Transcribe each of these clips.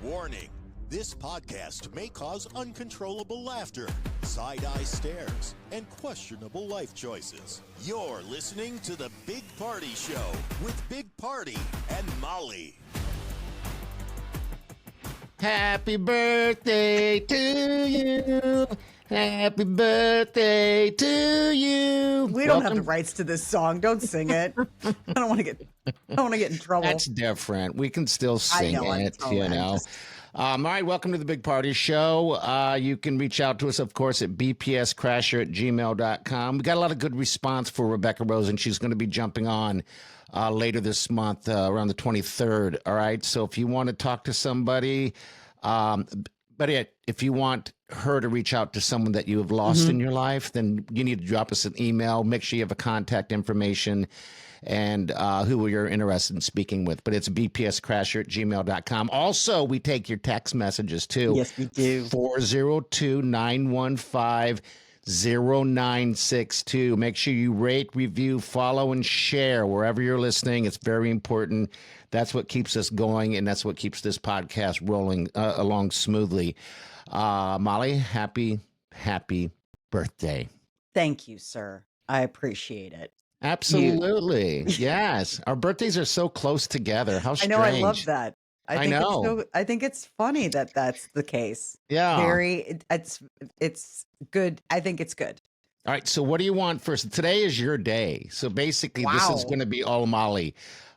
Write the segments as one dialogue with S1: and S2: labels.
S1: Warning, this podcast may cause uncontrollable laughter, side-eye stares, and questionable life choices. You're listening to The Big Party Show with Big Party and Molly.
S2: Happy birthday to you. Happy birthday to you.
S3: We don't have the rights to this song. Don't sing it. I don't want to get in trouble.
S2: That's different. We can still sing it, you know. All right, welcome to the Big Party Show. You can reach out to us, of course, at bpscrasher@gmail.com. We got a lot of good response for Rebecca Rose, and she's going to be jumping on later this month, around the 23rd. All right, so if you want to talk to somebody, but if you want her to reach out to someone that you have lost in your life, then you need to drop us an email. Make sure you have a contact information and who you're interested in speaking with. But it's bpscrasher@gmail.com. Also, we take your text messages, too.
S3: Yes, we do.
S2: 402-915-0962. Make sure you rate, review, follow, and share wherever you're listening. It's very important. That's what keeps us going, and that's what keeps this podcast rolling along smoothly. Molly, happy birthday.
S3: Thank you, sir. I appreciate it.
S2: Absolutely. Yes. Our birthdays are so close together. How strange.
S3: I know. I love that.
S2: I know.
S3: I think it's funny that that's the case.
S2: Yeah.
S3: It's good. I think it's good.
S2: All right. So what do you want first? Today is your day. So basically this is going to be all Molly,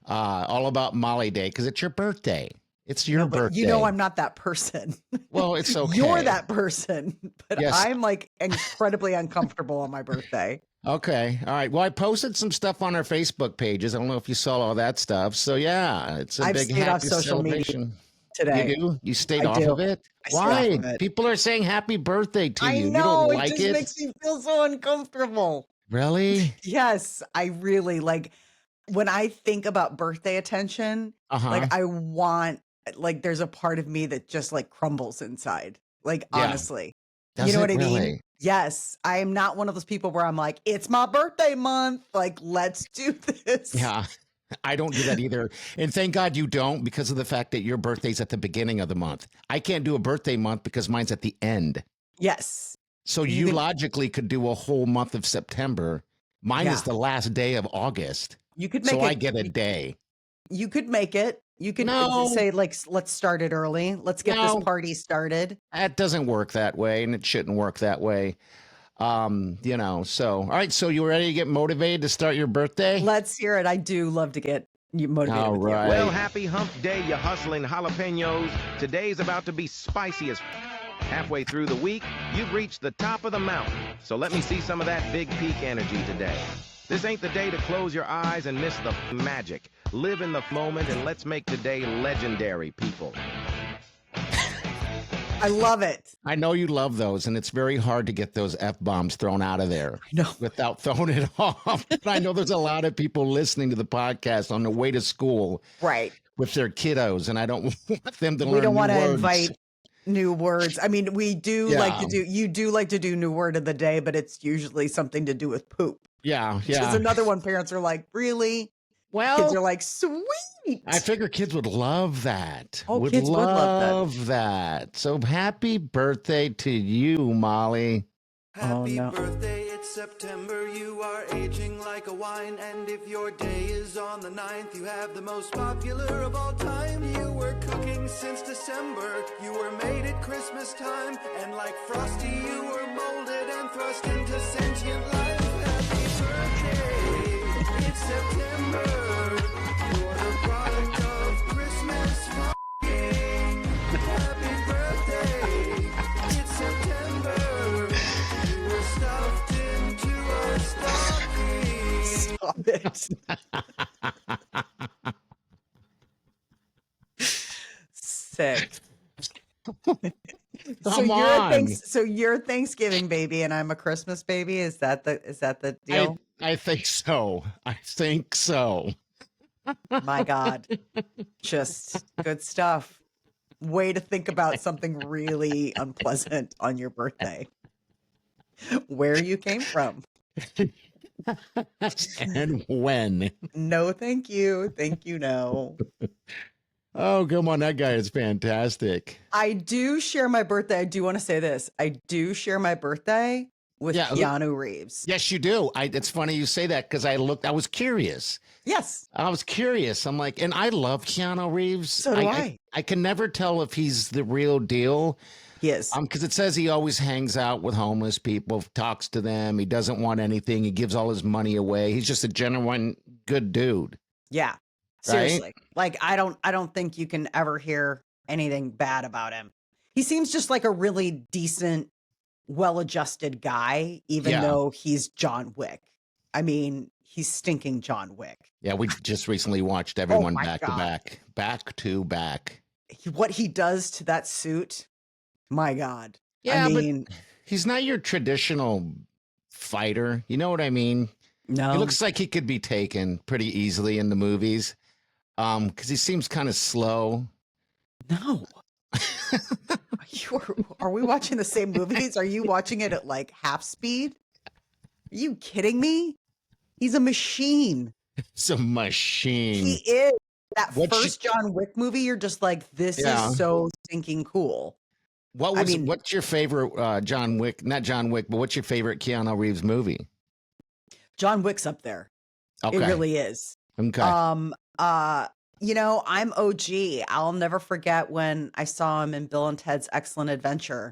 S2: all about Molly Day, because it's your birthday. It's your birthday.
S3: You know, I'm not that person.
S2: Well, it's okay.
S3: You're that person, but
S2: Yes.
S3: I'm like incredibly uncomfortable on my birthday.
S2: Okay. All right. Well, I posted some stuff on our Facebook pages. I don't know if you saw all that stuff. So yeah, it's a
S3: I've
S2: big
S3: stayed off
S2: happy
S3: social media
S2: celebration.
S3: today.
S2: You do? You stayed
S3: I
S2: off
S3: do.
S2: of it?
S3: I stayed
S2: Why?
S3: off of it.
S2: People are saying happy birthday to
S3: I
S2: you.
S3: know.
S2: You don't like
S3: it just makes me feel so uncomfortable.
S2: Really?
S3: Yes, I really like when I think about birthday attention, like I want like there's a part of me that just like crumbles inside. Like
S2: Yeah.
S3: honestly.
S2: Does
S3: You know
S2: it
S3: what I mean?
S2: really?
S3: Yes, I am not one of those people where I'm like, it's my birthday month. Like, let's do this.
S2: Yeah. I don't do that either. And thank God you don't, because of the fact that your birthday's at the beginning of the month. I can't do a birthday month because mine's at the end.
S3: Yes.
S2: So you logically could do a whole month of September. Mine is
S3: Yeah.
S2: the last day of August.
S3: You could make
S2: So
S3: it.
S2: I get a day.
S3: You could make it. You could
S2: No.
S3: say, like, let's start it early. Let's get
S2: No.
S3: this party started.
S2: That doesn't work that way, and it shouldn't work that way. You know, so all right, so you ready to get motivated to start your birthday?
S3: Let's hear it. I do love to get you motivated.
S2: All
S3: with you.
S2: right.
S4: Well, happy hump day, you hustling jalapenos. Today's about to be spicy as halfway through the week. You've reached the top of the mountain. So let me see some of that big peak energy today. This ain't the day to close your eyes and miss the magic. Live in the moment and let's make today legendary, people.
S3: I love it.
S2: I know you love those, and it's very hard to get those F-bombs thrown out of there without throwing it off. But I know there's a lot of people listening to the podcast on the way to school
S3: Right.
S2: with their kiddos, and I don't want them to learn
S3: We don't want to
S2: words.
S3: invite new words. I mean, we do like to do, you do like to do new word of the day, but it's usually something to do with poop.
S2: Yeah,
S3: Which
S2: yeah.
S3: is another one. Parents are like, really?
S2: Well,
S3: Kids are like, sweet.
S2: I figure kids would love that.
S3: Oh, kids would love
S2: that. So happy birthday to you, Molly.
S5: Happy
S3: no.
S5: birthday, it's September, you are aging like a wine. And if your day is on the 9th, you have the most popular of all time. You were cooking since December, you were made at Christmas time. And like Frosty, you were molded and thrust into sentient life. Happy birthday, it's September, you're the product of Christmas fucking. Happy birthday, it's September, you were stuffed into a stocking.
S3: Stop it. Sick.
S2: Come on.
S3: So you're a Thanksgiving baby and I'm a Christmas baby. Is that the deal?
S2: I think so. I think so.
S3: My God. Just good stuff. Way to think about something really unpleasant on your birthday. Where you came from.
S2: And when.
S3: No, thank you. Thank you, no.
S2: Oh, come on. That guy is fantastic.
S3: I do share my birthday. I do want to say this. I do share my birthday with
S2: Yeah.
S3: Keanu Reeves.
S2: Yes, you do. It's funny you say that because I was curious.
S3: Yes.
S2: I was curious. I'm like, and I love Keanu Reeves.
S3: So do I.
S2: I can never tell if he's the real deal.
S3: He is.
S2: Because it says he always hangs out with homeless people, talks to them. He doesn't want anything. He gives all his money away. He's just a genuine good dude.
S3: Yeah. Seriously. Like I don't think you can ever hear anything bad about him. He seems just like a really decent, well-adjusted guy, even though he's John Wick. I mean, he's stinking John Wick.
S2: Yeah, we just recently watched everyone
S3: my
S2: back to
S3: God.
S2: back to back.
S3: What he does to that suit, my God.
S2: Yeah,
S3: I mean,
S2: but he's not your traditional fighter. You know what I mean?
S3: no.
S2: He looks like he could be taken pretty easily in the movies. Because he seems kind of slow.
S3: No. Are we watching the same movies? Are you watching it at like half speed? Are you kidding me? He's a machine.
S2: It's a machine.
S3: He is. That first John Wick movie, you're just like, this is so stinking cool.
S2: What's your favorite John Wick? Not John Wick, but what's your favorite Keanu Reeves movie?
S3: John Wick's up there.
S2: Okay.
S3: It really is.
S2: Okay.
S3: You know, I'm OG. I'll never forget when I saw him in Bill and Ted's Excellent Adventure.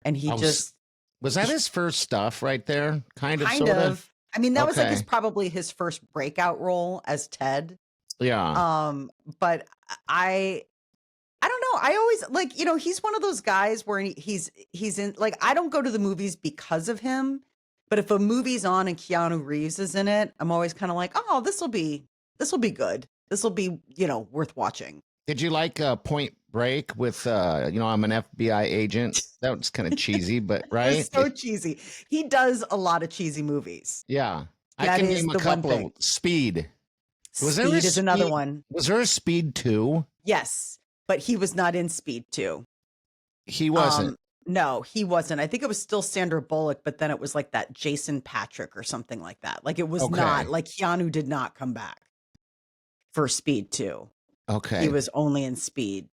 S3: And he
S2: was that his first stuff right there? Kind of,
S3: kind
S2: sort
S3: of. I mean, that was like probably his first breakout role as Ted.
S2: Yeah.
S3: But I don't know. I always like, you know, he's one of those guys where he's in, like, I don't go to the movies because of him, but if a movie's on and Keanu Reeves is in it, I'm always kind of like, oh, this will be good. This will be, you know, worth watching.
S2: Did you like Point Break with, I'm an FBI agent? That was kind of cheesy, but right?
S3: It's so cheesy. He does a lot of cheesy movies.
S2: Yeah. I
S3: That
S2: can
S3: is
S2: name a
S3: the one
S2: couple
S3: thing.
S2: of Speed.
S3: Speed is another one.
S2: Was there a Speed 2?
S3: Yes, but he was not in Speed 2.
S2: He wasn't.
S3: No, he wasn't. I think it was still Sandra Bullock, but then it was like that Jason Patrick or something like that. Like it was not, like Keanu did not come back for Speed 2.
S2: Okay.
S3: He was only in Speed.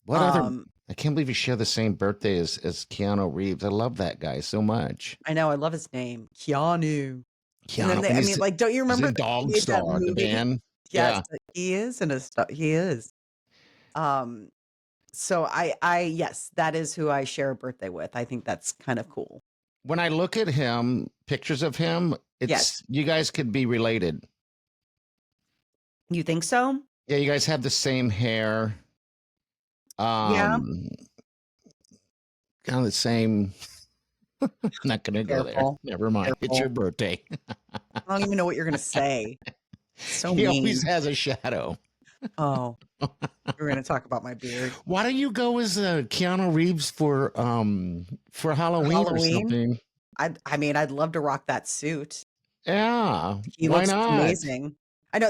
S2: What other? I can't believe you share the same birthday as Keanu Reeves. I love that guy so much.
S3: I know. I love his name, Keanu.
S2: Keanu.
S3: And then like, don't you remember
S2: Dog Star, the band?
S3: Yes, he is in a stuff. He is. So yes, that is who I share a birthday with. I think that's kind of cool.
S2: When I look at him, pictures of him, you guys could be related.
S3: You think so?
S2: Yeah, you guys have the same hair. Kind of the same. I'm not going to go there. Never mind. It's your birthday.
S3: I don't even know what you're going to say. So
S2: he
S3: mean.
S2: always has a shadow.
S3: Oh, we're going to talk about my beard.
S2: Why don't you go as Keanu Reeves for Halloween or something?
S3: I mean, I'd love to rock that suit.
S2: Yeah,
S3: he
S2: why
S3: looks
S2: not?
S3: amazing. I know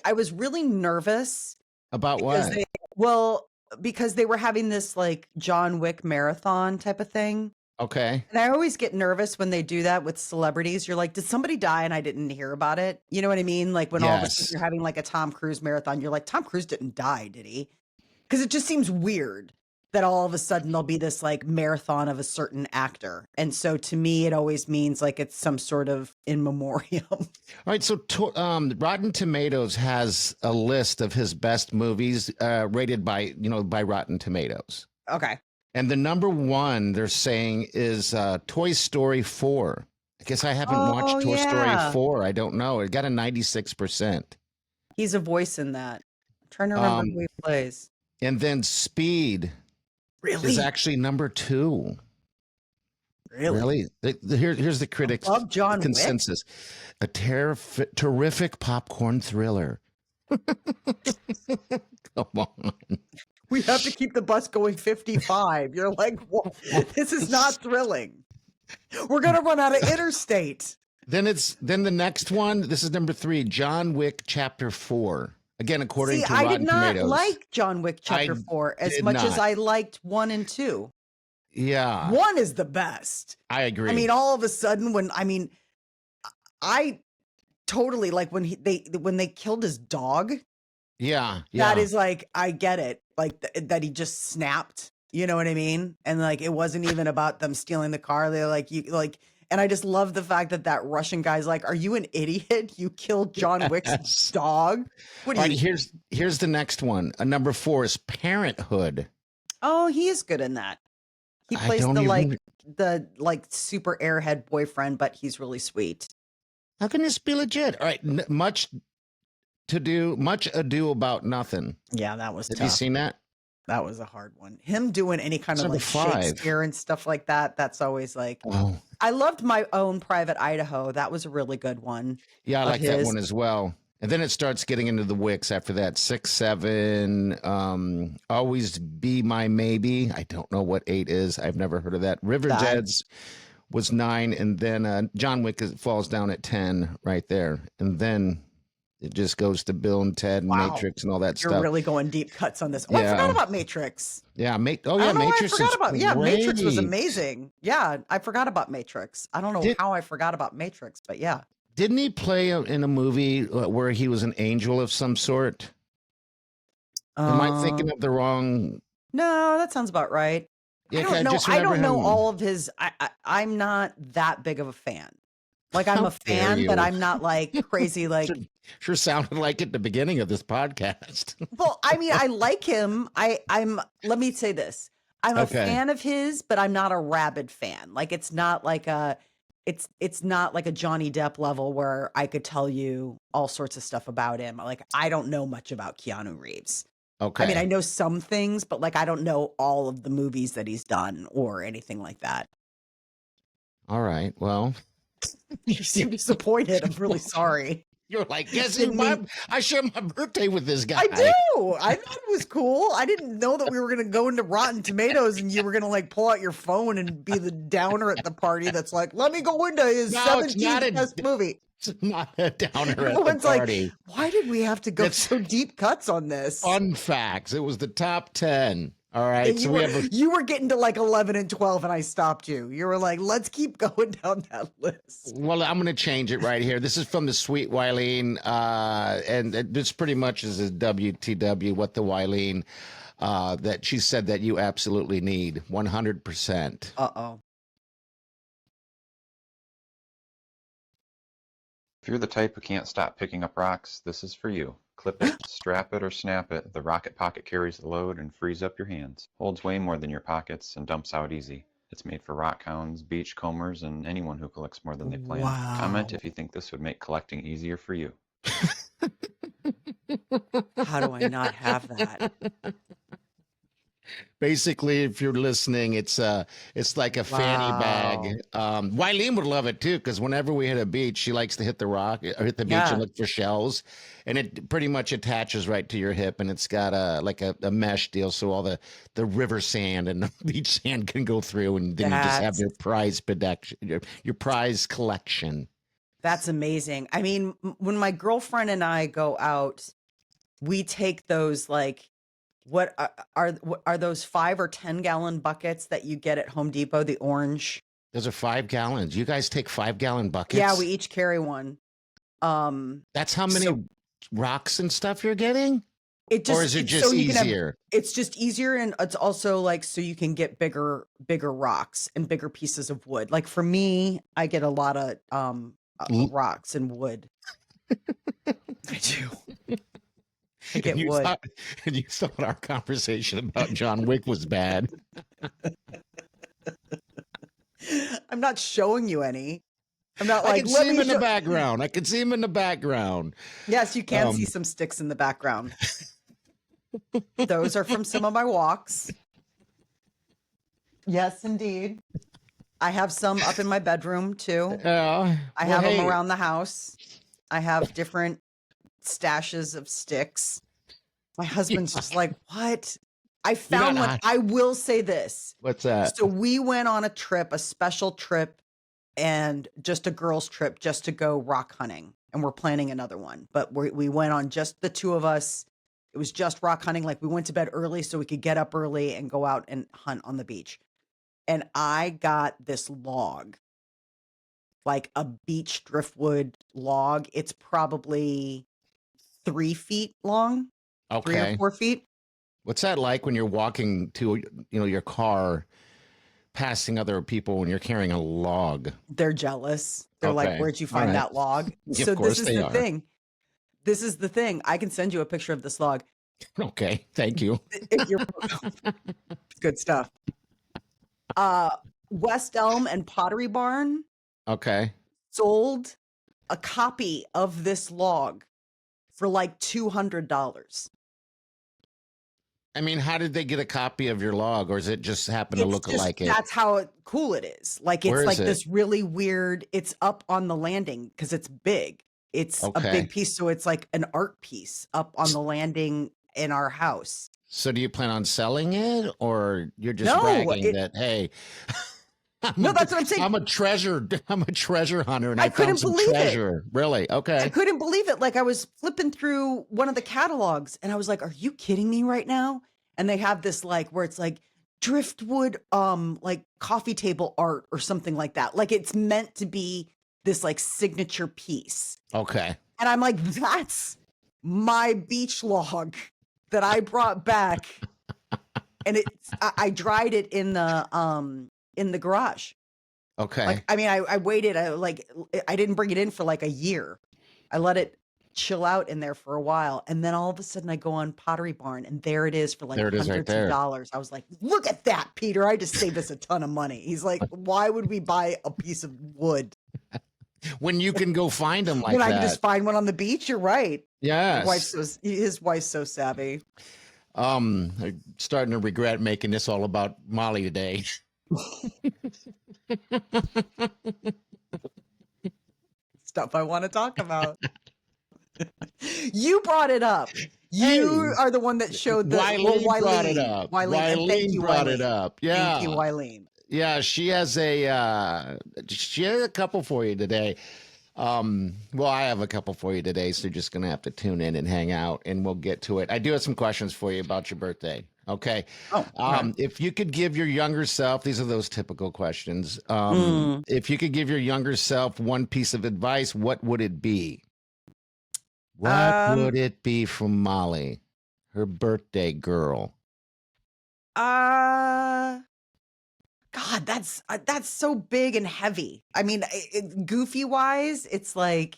S3: I was really nervous
S2: about what?
S3: Because they were having this like John Wick marathon type of thing.
S2: Okay.
S3: And I always get nervous when they do that with celebrities. You're like, did somebody die and I didn't hear about it? You know what I mean? Like when all of a sudden you're having like a Tom Cruise marathon, you're like, Tom Cruise didn't die, did he? Because it just seems weird that all of a sudden there'll be this like marathon of a certain actor. And so to me, it always means like it's some sort of in memoriam.
S2: All right. So Rotten Tomatoes has a list of his best movies rated by Rotten Tomatoes.
S3: Okay.
S2: And the number one they're saying is Toy Story 4. I guess I haven't watched Toy Story 4. I don't know. It got a 96%.
S3: He's a voice in that. I'm trying to remember who he plays.
S2: And then Speed is actually number 2. Really? Here's the critics' consensus. A terrific popcorn thriller. Come on.
S3: We have to keep the bus going 55. You're like, what? This is not thrilling. We're going to run out of interstate.
S2: Then the next one. This is number 3, John Wick Chapter 4. Again, according to Rotten Tomatoes.
S3: I did not like John Wick Chapter 4 as much as I liked 1 and 2.
S2: Yeah.
S3: 1 is the best.
S2: I agree.
S3: I mean, all of a sudden I totally like when they killed his dog.
S2: Yeah,
S3: That
S2: yeah.
S3: is like, I get it. Like that he just snapped. You know what I mean? And like, it wasn't even about them stealing the car. They're like, you like, and I just love the fact that that Russian guy's like, "Are you an idiot? You killed John Wick's
S2: Yes.
S3: dog? What
S2: All
S3: are
S2: right,
S3: you?"
S2: here's the next one. Number 4 is Parenthood.
S3: Oh, he is good in that. He
S2: I
S3: plays
S2: don't even.
S3: the like super airhead boyfriend, but he's really sweet.
S2: How can this be legit? All right, much ado about nothing.
S3: Yeah, that was
S2: Have you
S3: tough.
S2: seen that?
S3: That was a hard one. Him doing any kind
S2: It's
S3: of
S2: number
S3: like
S2: 5.
S3: Shakespeare and stuff like that. That's always like,
S2: Oh,
S3: I loved My Own Private Idaho. That was a really good one
S2: yeah, I
S3: of
S2: like that
S3: his.
S2: one as well. And then it starts getting into the Wicks after that. 6, 7, Always Be My Maybe. I don't know what 8 is. I've never heard of that. River
S3: That
S2: Jets was 9, and then John Wick falls down at 10 right there. And then it just goes to Bill and Ted and
S3: wow.
S2: Matrix and all that
S3: You're
S2: stuff.
S3: really going deep cuts on this. Oh, I forgot
S2: Yeah.
S3: about Matrix.
S2: Yeah,
S3: I don't know why I
S2: Matrix
S3: forgot
S2: is
S3: about. Yeah, Matrix was
S2: great.
S3: amazing. Yeah, I forgot about Matrix. I don't know
S2: Did,
S3: how I forgot about Matrix, but yeah.
S2: didn't he play in a movie where he was an angel of some sort? Am I thinking of the wrong?
S3: No, that sounds about right. I
S2: Yeah, 'cause
S3: don't
S2: I
S3: know.
S2: just
S3: I
S2: remember
S3: don't know
S2: him.
S3: all of his. I'm not that big of a fan. Like I'm
S2: How
S3: a
S2: dare
S3: fan, but
S2: you?
S3: I'm not like crazy.
S2: Sure,
S3: Like,
S2: sure sounded like it at the beginning of this podcast.
S3: well, I mean, I like him. I'm. Let me say this. I'm a
S2: Okay.
S3: fan of his, but I'm not a rabid fan. Like it's not like a. It's not like a Johnny Depp level where I could tell you all sorts of stuff about him. Like I don't know much about Keanu Reeves. I mean, I
S2: Okay.
S3: know some things, but like I don't know all of the movies that he's done or anything like that.
S2: All right. Well,
S3: You seem disappointed. I'm really sorry.
S2: you're like, guess who?
S3: Didn't mean
S2: I share my birthday with this guy.
S3: I do. I thought it was cool. I didn't know that we were going to go into Rotten Tomatoes and you were going to like pull out your phone and be the downer at the party that's like, let me go into his
S2: No, it's not
S3: 17th best movie.
S2: it's not a downer at the
S3: Everyone's like,
S2: party.
S3: why did we have to go
S2: It's
S3: so deep cuts on this?
S2: fun facts. It was the top 10. All right.
S3: And
S2: So we have
S3: you were getting to like 11 and 12 and I stopped you. You were like, let's keep going down that list.
S2: well, I'm going to change it right here. This is from the Sweet Wileen, and this pretty much is a WTW, what the Wileen, that she said that you absolutely need 100%.
S3: Uh-oh.
S6: If you're the type who can't stop picking up rocks, this is for you. Clip it, strap it, or snap it. The Rocket Pocket carries the load and frees up your hands. Holds way more than your pockets and dumps out easy. It's made for rock hounds, beach combers, and anyone who collects more than they plan. Comment
S3: Wow.
S6: if you think this would make collecting easier for you.
S3: How do I not have that?
S2: Basically, if you're listening, it's like a fanny bag. Wileen would love it too, because whenever we hit a beach, she likes to hit the rock or hit the beach and
S3: Yeah.
S2: look for shells, and it pretty much attaches right to your hip, and it's got a mesh deal, so all the river sand and the beach sand can go through, and then you just have
S3: That's
S2: your prize protection, your prize collection.
S3: That's amazing. I mean, when my girlfriend and I go out, we take those like what are those 5 or 10 gallon buckets that you get at Home Depot, the orange?
S2: Those are 5 gallons. You guys take 5-gallon buckets?
S3: Yeah, we each carry one.
S2: That's how many
S3: So
S2: rocks and stuff you're getting?
S3: it
S2: Or
S3: just
S2: is it
S3: it's
S2: just
S3: so you can have
S2: easier?
S3: it's just easier and it's also like so you can get bigger rocks and bigger pieces of wood. Like for me, I get a lot of
S2: L-
S3: rocks and wood. I do. I
S2: And
S3: get
S2: you
S3: wood.
S2: thought, and you thought our conversation about John Wick was bad.
S3: I'm not showing you any. I'm not
S2: I
S3: like,
S2: can
S3: let
S2: see him
S3: me
S2: in the
S3: show.
S2: background. I can see him in the background.
S3: Yes, you can see
S2: Um,
S3: some sticks in the background. Those are from some of my walks. Yes, indeed. I have some up in my bedroom too.
S2: yeah.
S3: I
S2: Well,
S3: have them
S2: hey,
S3: around the house. I have different stashes of sticks. My husband's just like, what? I
S2: you're
S3: found
S2: not
S3: one.
S2: hot.
S3: I will say this.
S2: What's that?
S3: So we went on a trip, a special trip, and just a girls' trip just to go rock hunting. And we're planning another one. But we went on just the two of us. It was just rock hunting. Like we went to bed early so we could get up early and go out and hunt on the beach. And I got this log, like a beach driftwood log. It's probably 3 feet long. 3 or
S2: Okay.
S3: 4 feet.
S2: What's that like when you're walking to, your car, passing other people when you're carrying a log?
S3: They're jealous. They're like,
S2: Okay.
S3: "Where'd you
S2: All
S3: find
S2: right.
S3: that log?"
S2: Of
S3: So this
S2: course
S3: is
S2: they
S3: the
S2: are.
S3: thing. This is the thing. I can send you a picture of this log
S2: Okay. Thank you.
S3: if you're it's good stuff. Uh, West Elm and Pottery Barn
S2: Okay.
S3: sold a copy of this log for like $200.
S2: I mean, how did they get a copy of your log, or does it just happen to
S3: It's
S2: look
S3: just
S2: like it?
S3: that's how cool it is. Like
S2: Where
S3: it's
S2: is
S3: like
S2: it?
S3: this really weird. It's up on the landing because it's big. It's a
S2: Okay.
S3: big piece, so it's like an art piece up on the landing in our house.
S2: So do you plan on selling it, or you're just
S3: No,
S2: bragging that, hey,
S3: no, that's what I'm saying.
S2: I'm a treasure hunter, and
S3: I
S2: I found
S3: couldn't
S2: some
S3: believe it.
S2: treasure. Really?
S3: I
S2: Okay.
S3: couldn't believe it. Like I was flipping through one of the catalogs and I was like, "Are you kidding me right now?" And they have this like where it's like driftwood like coffee table art or something like that. Like it's meant to be this like signature piece.
S2: Okay.
S3: And I'm like, "That's my beach log that I brought back." And I dried it in the garage.
S2: Okay.
S3: Like, I mean, I waited, I didn't bring it in for like a year. I let it chill out in there for a while. And then all of a sudden I go on Pottery Barn and there it is for like
S2: There it is right
S3: hundreds of
S2: there.
S3: dollars. I was like, "Look at that, Peter. I just saved us a ton of money." He's like, "Why would we buy a piece of wood
S2: When you can go find them like
S3: when I
S2: that.
S3: can just find one on the beach?" You're right.
S2: Yes.
S3: His wife's so savvy.
S2: I'm starting to regret making this all about Molly today.
S3: Stuff I want to talk about. You brought it up. You are the one that showed the
S2: Wileen brought it up.
S3: Wileen, and thank you,
S2: brought it
S3: Wileen.
S2: up. Yeah.
S3: Thank you, Wileen.
S2: Yeah, she has a couple for you today. Well, I have a couple for you today, so you're just gonna have to tune in and hang out, and we'll get to it. I do have some questions for you about your birthday. Okay.
S3: Oh, okay.
S2: If you could give your younger self, these are those typical questions. If you could give your younger self one piece of advice, what would it be? What would it be from Molly, her birthday girl?
S3: God, that's so big and heavy. I mean, goofy wise, it's like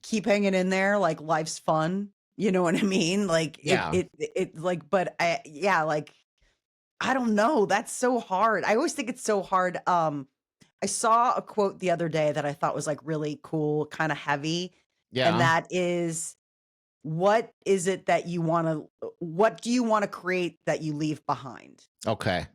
S3: keep hanging in there. Like life's fun. You know what I mean? Like
S2: Yeah.
S3: it like, but like I don't know. That's so hard. I always think it's so hard. I saw a quote the other day that I thought was like really cool, kind of heavy.
S2: Yeah.
S3: And that is, what is it that what do you want to create that you leave behind?
S2: Okay.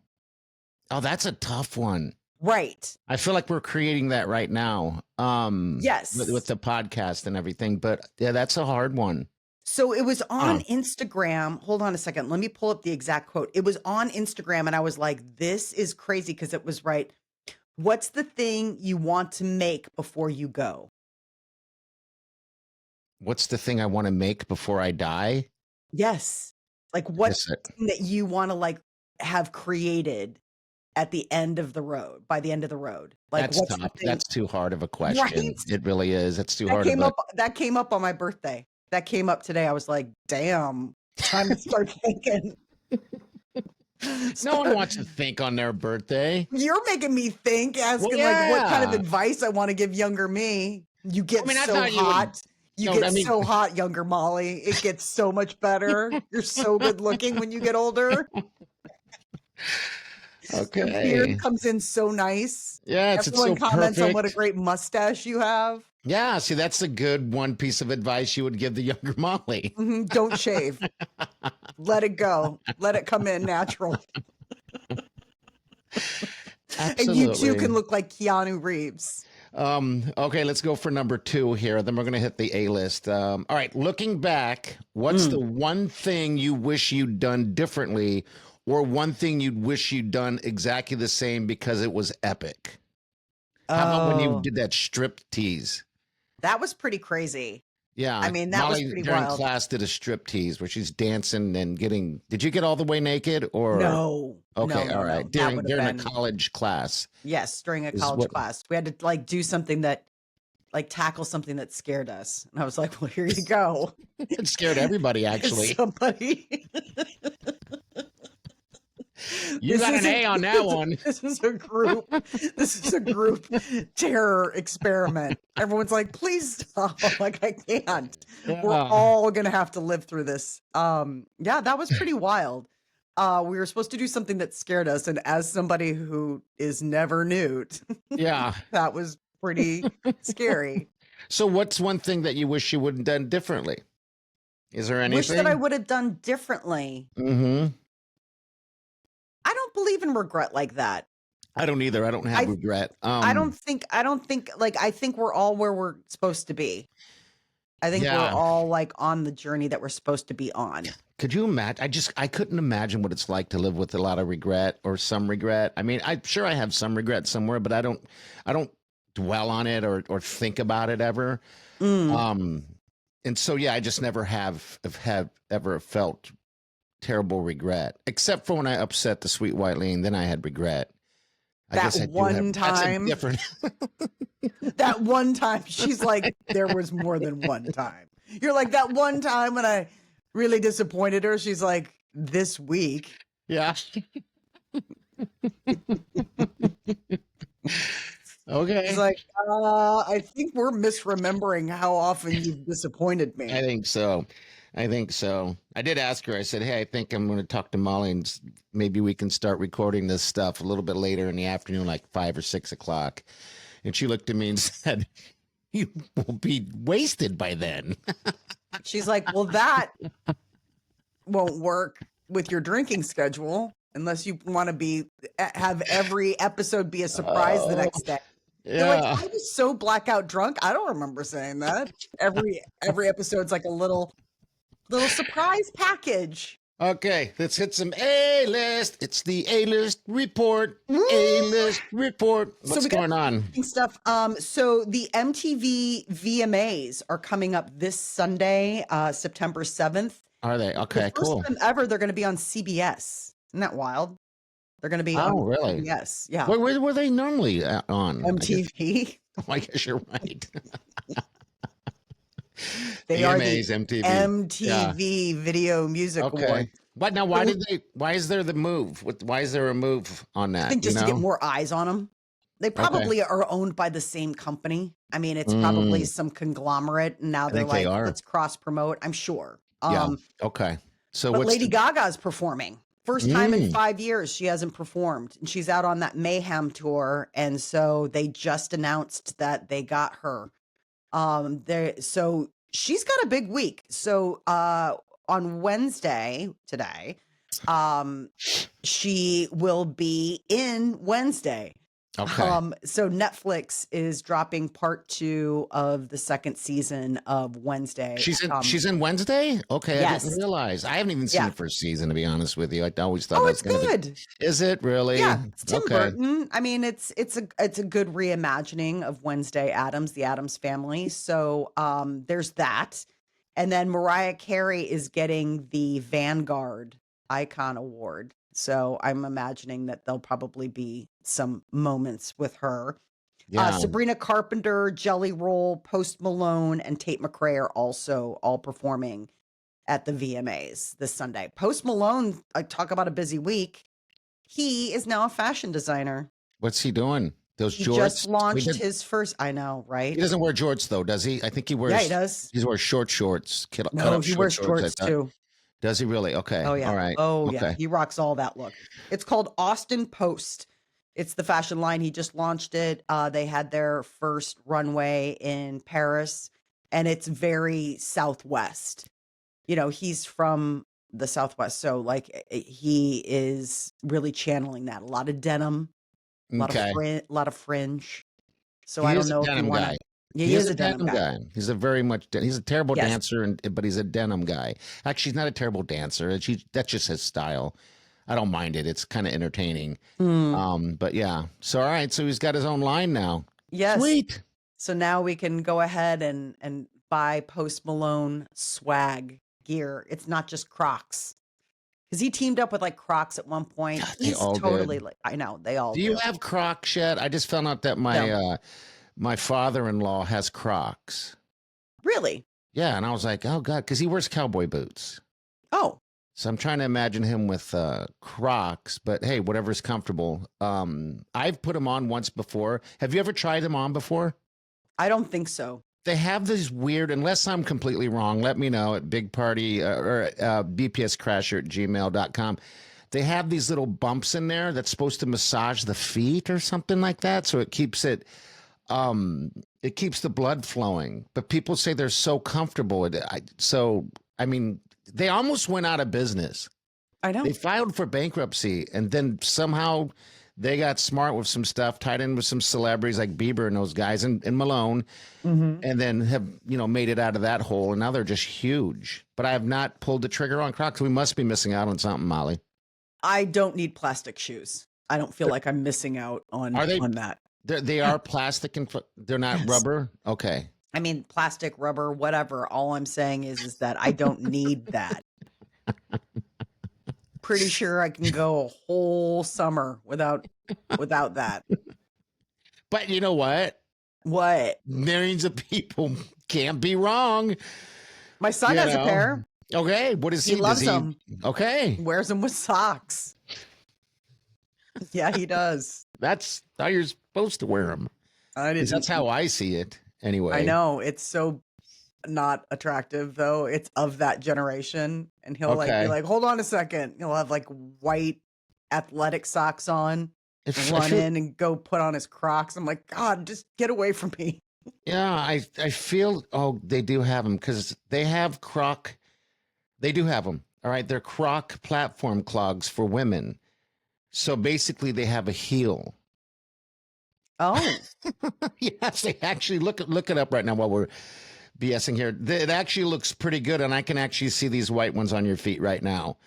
S2: Oh, that's a tough one.
S3: Right.
S2: I feel like we're creating that right now.
S3: Yes.
S2: With the podcast and everything, but yeah, that's a hard one.
S3: So it was on Instagram. Hold on a second. Let me pull up the exact quote. It was on Instagram and I was like, this is crazy because it was right. What's the thing you want to make before you go?
S2: What's the thing I want to make before I die?
S3: Yes. Like what's the thing that you want to like have created at the end of the road, by the end of the road? Like
S2: That's
S3: what's
S2: tough. That's too hard of a question.
S3: Right?
S2: It really is. It's too hard.
S3: That came up on my birthday. That came up today. I was like, damn, time to start thinking.
S2: No one wants to think on their birthday.
S3: You're making me think, asking like what kind of advice I want to give younger me. You get so hot. You get so hot, younger Molly. It gets so much better. You're so good looking when you get older.
S2: Okay.
S3: Your beard comes in so nice.
S2: Yeah,
S3: Everyone
S2: it's so
S3: comments
S2: perfect.
S3: on what a great mustache you have.
S2: Yeah, see, that's a good one piece of advice you would give the younger Molly.
S3: Mm-hmm. Don't shave. Let it go. Let it come in natural.
S2: Absolutely.
S3: And you too can look like Keanu Reeves.
S2: Okay, let's go for number 2 here. Then we're going to hit the A list. All right, looking back, what's the one thing you wish you'd done differently, or one thing you'd wish you'd done exactly the same because it was epic? How about when you did that strip tease?
S3: That was pretty crazy.
S2: Yeah,
S3: I mean, that
S2: Molly
S3: was pretty
S2: during
S3: wild.
S2: class did a strip tease where she's dancing and getting. Did you get all the way naked or
S3: No?
S2: Okay,
S3: no,
S2: all right.
S3: no.
S2: During a college class.
S3: Yes, during a
S2: is
S3: college
S2: what-
S3: class, we had to like do something that like tackle something that scared us. And I was like, well, here you go.
S2: It scared everybody, actually.
S3: Somebody.
S2: You got an A on that one.
S3: This is a group. This is a group terror experiment. Everyone's like, please stop. I'm like, I can't.
S2: Yeah.
S3: We're all gonna have to live through this. Yeah, that was pretty wild. We were supposed to do something that scared us, and as somebody who is never nude,
S2: Yeah.
S3: that was pretty scary.
S2: So what's one thing that you wish you would have done differently? Is there anything?
S3: Wish that I would have done differently.
S2: Mm-hmm.
S3: I don't believe in regret like that.
S2: I don't either. I don't have regret.
S3: I don't think like, I think we're all where we're supposed to be. I think
S2: Yeah.
S3: we're all like on the journey that we're supposed to be on.
S2: Could you imagine? I couldn't imagine what it's like to live with a lot of regret or some regret. I mean, I'm sure I have some regret somewhere, but I don't dwell on it or think about it ever.
S3: Mm.
S2: And so, yeah, I just never have ever felt terrible regret, except for when I upset the sweet Whitelene. Then I had regret. I
S3: That
S2: guess I do
S3: one
S2: have,
S3: time.
S2: That's a different.
S3: That one time, she's like, there was more than one time. You're like, that one time when I really disappointed her. She's like, this week.
S2: Yeah. Okay.
S3: She's like, I think we're misremembering how often you've disappointed me.
S2: I think so. I did ask her. I said, hey, I think I'm going to talk to Molly and maybe we can start recording this stuff a little bit later in the afternoon, like 5 or 6 o'clock. And she looked at me and said, you will be wasted by then.
S3: She's like, well, that won't work with your drinking schedule unless you want to have every episode be a surprise the next day.
S2: Yeah.
S3: You're like, I was so blackout drunk. I don't remember saying that. Every episode's like a little surprise package.
S2: Okay, let's hit some A-list. It's the A-list report. A-list report. What's going on?
S3: Stuff. So the MTV VMAs are coming up this Sunday, September 7th.
S2: Are they? Okay, cool.
S3: First time ever, they're going to be on CBS. Isn't that wild? They're going to be on
S2: really?
S3: CBS. Yeah.
S2: Where were they normally on?
S3: MTV.
S2: I guess you're right.
S3: They are the
S2: MTV.
S3: MTV Video Music Awards.
S2: But now, why is there the move? Why is there a move on that?
S3: I think just to get more eyes on them. They probably are owned by the same company. I mean, it's probably some conglomerate, and now they're like, let's cross promote. I'm sure.
S2: Yeah. Okay. So,
S3: but Lady Gaga's performing. First time in 5 years she hasn't performed, and she's out on that Mayhem tour. And so they just announced that they got her. So she's got a big week. So on Wednesday today, she will be in Wednesday.
S2: Okay.
S3: So Netflix is dropping part 2 of the second season of Wednesday.
S2: She's in Wednesday? Okay,
S3: yes.
S2: I didn't realize. I haven't even seen the first season, to be honest with you. I always thought
S3: it's good.
S2: Is it really?
S3: Yeah, it's Tim Burton. I mean, it's a good reimagining of Wednesday Addams, the Addams Family. So there's that. And then Mariah Carey is getting the Vanguard Icon Award. So I'm imagining that there'll probably be some moments with her. Yeah. Sabrina Carpenter, Jelly Roll, Post Malone, and Tate McRae are also all performing at the VMAs this Sunday. Post Malone, I talk about a busy week. He is now a fashion designer.
S2: What's he doing? Those jorts?
S3: He just launched his first. I know, right?
S2: He doesn't wear jorts though, does he? I think he wears.
S3: Yeah, he does.
S2: He wears short shorts.
S3: No, he wears shorts too.
S2: Does he really? Okay.
S3: Oh, yeah.
S2: All right.
S3: Oh,
S2: okay.
S3: Yeah. He rocks all that look. It's called Austin Post. It's the fashion line. He just launched it. They had their first runway in Paris, and it's very Southwest. You know, he's from the Southwest. So, like, he is really channeling that. A lot of denim, a lot of fringe. So, I don't know if you want to. Yeah, he is a denim guy.
S2: He's he's a terrible dancer, but he's a denim guy. Actually, he's not a terrible dancer. That's just his style. I don't mind it. It's kind of entertaining. But yeah. So, all right. So he's got his own line now.
S3: Yes.
S2: Sweet.
S3: So now we can go ahead and buy Post Malone swag gear. It's not just Crocs. Because he teamed up with like Crocs at one point.
S2: He's totally
S3: I know, they all
S2: do. You have Crocs yet? I just found out that my my father-in-law has Crocs.
S3: Really?
S2: Yeah, and I was like, oh God, because he wears cowboy boots.
S3: Oh,
S2: So I'm trying to imagine him with Crocs, but hey, whatever's comfortable. I've put them on once before. Have you ever tried them on before?
S3: I don't think so.
S2: They have this weird, unless I'm completely wrong, let me know at bpscrasher@gmail.com. They have these little bumps in there that's supposed to massage the feet or something like that. So it keeps the blood flowing. But people say they're so comfortable. I mean, they almost went out of business.
S3: I know.
S2: They filed for bankruptcy, and then somehow they got smart with some stuff, tied in with some celebrities like Bieber and those guys and Malone, and then have, made it out of that hole. And now they're just huge. But I have not pulled the trigger on Crocs. We must be missing out on something, Molly.
S3: I don't need plastic shoes. I don't feel like I'm missing out on that.
S2: They are plastic and they're not rubber? Okay.
S3: I mean, plastic, rubber, whatever. All I'm saying is that I don't need that. Pretty sure I can go a whole summer without that.
S2: But you know what?
S3: What?
S2: Millions of people can't be wrong.
S3: My son has a pair.
S2: Okay. What is he?
S3: He loves them.
S2: Okay.
S3: Wears them with socks. Yeah, he does.
S2: That's how you're supposed to wear them. That's how I see it. Anyway.
S3: I know. It's so not attractive, though. It's of that generation. And he'll be like, hold on a second. He'll have like white athletic socks on, run in and go put on his Crocs. I'm like, God, just get away from me.
S2: Yeah, I feel, they do have them because they have Croc. They do have them. All right. They're Croc platform clogs for women. So basically they have a heel.
S3: Oh.
S2: Yes, they actually look it up right now while we're BSing here. It actually looks pretty good, and I can actually see these white ones on your feet right now.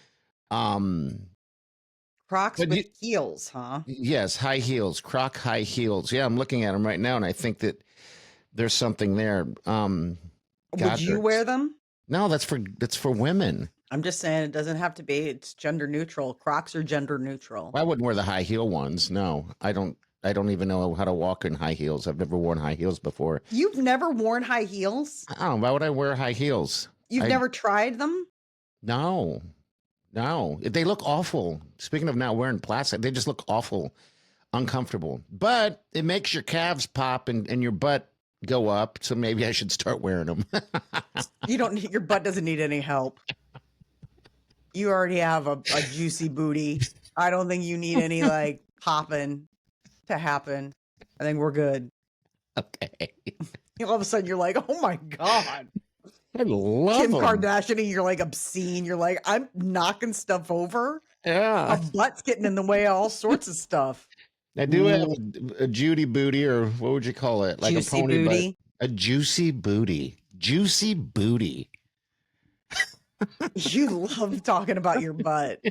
S3: Crocs with heels, huh?
S2: Yes, high heels, Croc high heels. Yeah, I'm looking at them right now, and I think that there's something there.
S3: Would you wear them?
S2: No, that's for women.
S3: I'm just saying it doesn't have to be. It's gender neutral. Crocs are gender neutral.
S2: I wouldn't wear the high heel ones. No, I don't even know how to walk in high heels. I've never worn high heels before.
S3: You've never worn high heels?
S2: Oh, why would I wear high heels?
S3: You've never tried them?
S2: No. They look awful. Speaking of not wearing plastic, they just look awful, uncomfortable. But it makes your calves pop and your butt go up. So maybe I should start wearing them.
S3: Your butt doesn't need any help. You already have a juicy booty. I don't think you need any like popping to happen. I think we're good.
S2: Okay.
S3: All of a sudden you're like, oh my God.
S2: I love
S3: Kim
S2: them.
S3: Kardashian, and you're like obscene. You're like, I'm knocking stuff over.
S2: Yeah.
S3: A butt's getting in the way of all sorts of stuff.
S2: I do have a Judy booty, or what would you call it? Like
S3: Juicy
S2: a pony
S3: booty.
S2: butt. A juicy booty. Juicy booty.
S3: You love talking about your butt.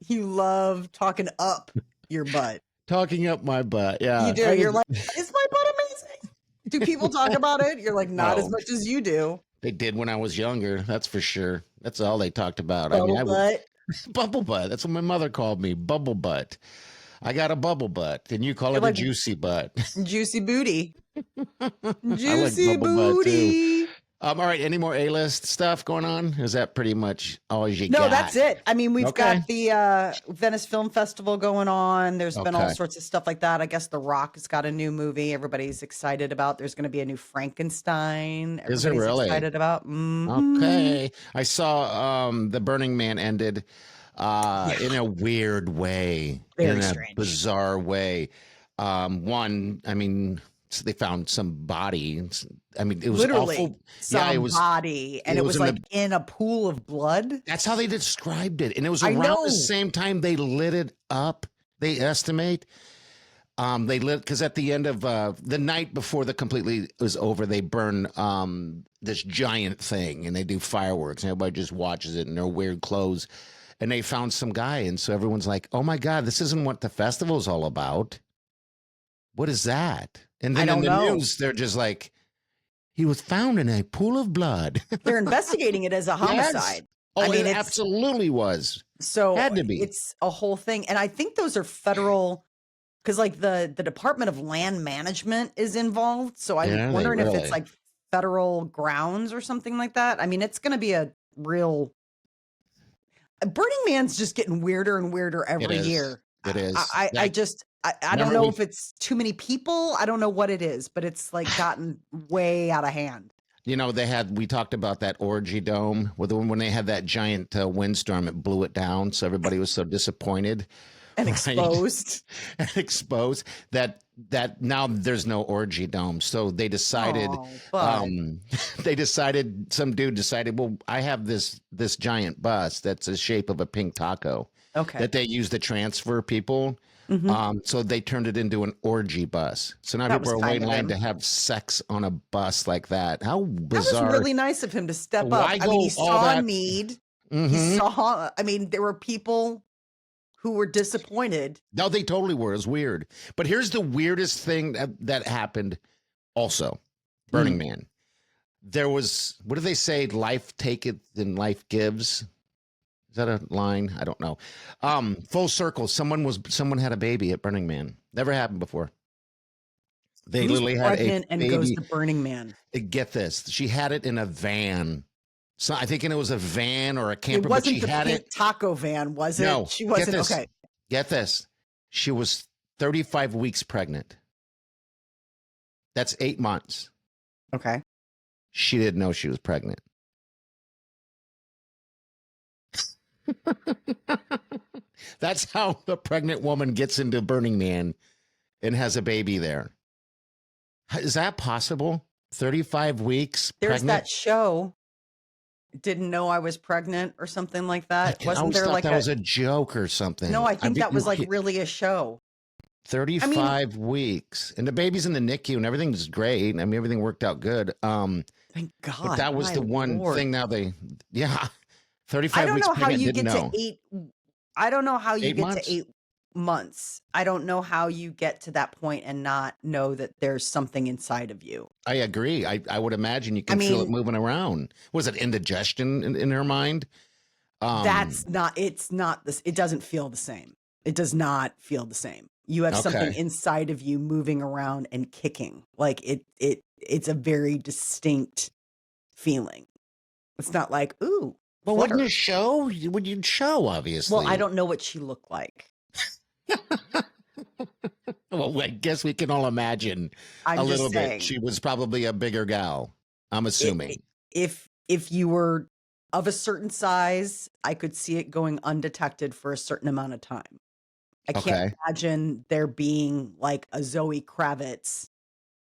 S3: You love talking up your butt.
S2: Talking up my butt. Yeah.
S3: You do. You're like, is my butt amazing? Do people talk about it? You're like, not as much as you do.
S2: They did when I was younger. That's for sure. That's all they talked about.
S3: Bubble butt.
S2: Bubble butt. That's what my mother called me. Bubble butt. I got a bubble butt, and you call it a juicy butt.
S3: Juicy booty.
S2: Juicy
S3: like booty.
S2: All right. Any more A-list stuff going on? Is that pretty much all you got?
S3: No, that's it. I mean, we've got the Venice Film Festival going on. There's been all sorts of stuff like that. I guess The Rock has got a new movie everybody's excited about. There's going to be a new Frankenstein.
S2: Is it really?
S3: Excited about. Mm-hmm.
S2: Okay. I saw The Burning Man ended in a weird way.
S3: Very
S2: in
S3: strange.
S2: A bizarre way. One, I mean, they found some body. I mean, it was
S3: literally
S2: awful.
S3: Some body, and it was like in a pool of blood.
S2: That's how they described it, and it was around the same time they lit it up. They estimate they lit because at the end of the night before the completely was over, they burn this giant thing, and they do fireworks, and everybody just watches it in their weird clothes. And they found some guy, and so everyone's like, "Oh my God, this isn't what the festival is all about. What is that?" And then in the news, they're just like, he was found in a pool of blood.
S3: They're investigating it as a homicide.
S2: Yes. Oh, I mean, it absolutely was.
S3: So
S2: had to be.
S3: It's a whole thing. And I think those are federal because like the Department of Land Management is involved. So I'm
S2: Yeah,
S3: wondering if it's
S2: really.
S3: like federal grounds or something like that. I mean, it's going to be a real Burning Man's just getting weirder and weirder
S2: It
S3: every
S2: is.
S3: year.
S2: It is.
S3: I just I don't
S2: Remember
S3: know
S2: we
S3: if it's too many people. I don't know what it is, but it's like gotten way out of hand.
S2: we talked about that orgy dome when they had that giant windstorm, it blew it down. So everybody was so disappointed,
S3: And
S2: right?
S3: exposed.
S2: And exposed that now there's no orgy dome. So they decided,
S3: Oh, bud.
S2: some dude decided, well, I have this giant bus that's the shape of a pink taco
S3: Okay.
S2: that they use to transfer people.
S3: Mhm.
S2: So they turned it into an orgy bus. So now
S3: That
S2: people
S3: was
S2: are
S3: kind
S2: waiting in
S3: of
S2: line
S3: him.
S2: to have sex on a bus like that. How
S3: That was
S2: bizarre.
S3: really nice of him to step up.
S2: Why
S3: I mean, he
S2: go all
S3: saw a
S2: that?
S3: need. He
S2: Mm-hmm.
S3: saw, I mean, there were people who were disappointed.
S2: No, they totally were. It was weird. But here's the weirdest thing that happened also. Burning Man. There was, what do they say? Life taketh and life gives. Is that a line? I don't know. Full circle. Someone had a baby at Burning Man. Never happened before. They
S3: Who's
S2: literally had a
S3: pregnant and goes
S2: baby.
S3: to Burning Man?
S2: Get this. She had it in a van. So I think it was a van or a
S3: It
S2: camper, but she
S3: wasn't the
S2: had
S3: pink
S2: it.
S3: taco van, was it?
S2: No,
S3: She
S2: get
S3: wasn't.
S2: this.
S3: Okay.
S2: Get this. She was 35 weeks pregnant. That's 8 months.
S3: Okay.
S2: She didn't know she was pregnant. That's how the pregnant woman gets into Burning Man and has a baby there. Is that possible? 35 weeks
S3: There's
S2: pregnant?
S3: that show. Didn't know I was pregnant or something like that.
S2: I
S3: Wasn't
S2: always
S3: there
S2: thought
S3: like
S2: that was a joke or something.
S3: No, I think
S2: mean,
S3: that was like really a show.
S2: 35 weeks. And the baby's in the NICU and everything's great. I mean, everything worked out good.
S3: Thank God.
S2: But that was
S3: my
S2: the one
S3: Lord.
S2: thing now 35
S3: I don't
S2: weeks
S3: know how
S2: pregnant,
S3: you
S2: didn't
S3: get
S2: know.
S3: to 8. I don't know how you
S2: 8
S3: get
S2: months?
S3: to 8 months. I don't know how you get to that point and not know that there's something inside of you.
S2: I agree. I would imagine you can feel it
S3: mean-
S2: moving around. Was it indigestion in her mind?
S3: That's not, it's not this. It doesn't feel the same. It does not feel the same. You have something
S2: Okay.
S3: inside of you moving around and kicking. Like it's a very distinct feeling. It's not like, ooh,
S2: But
S3: flutter.
S2: wouldn't you show? Would you show, obviously?
S3: Well, I don't know what she looked like.
S2: Well, I guess we can all imagine
S3: I'm
S2: a
S3: just
S2: little
S3: saying,
S2: bit. She was probably a bigger gal, I'm assuming.
S3: if you were of a certain size, I could see it going undetected for a certain amount of time. I can't
S2: Okay.
S3: imagine there being like a Zoe Kravitz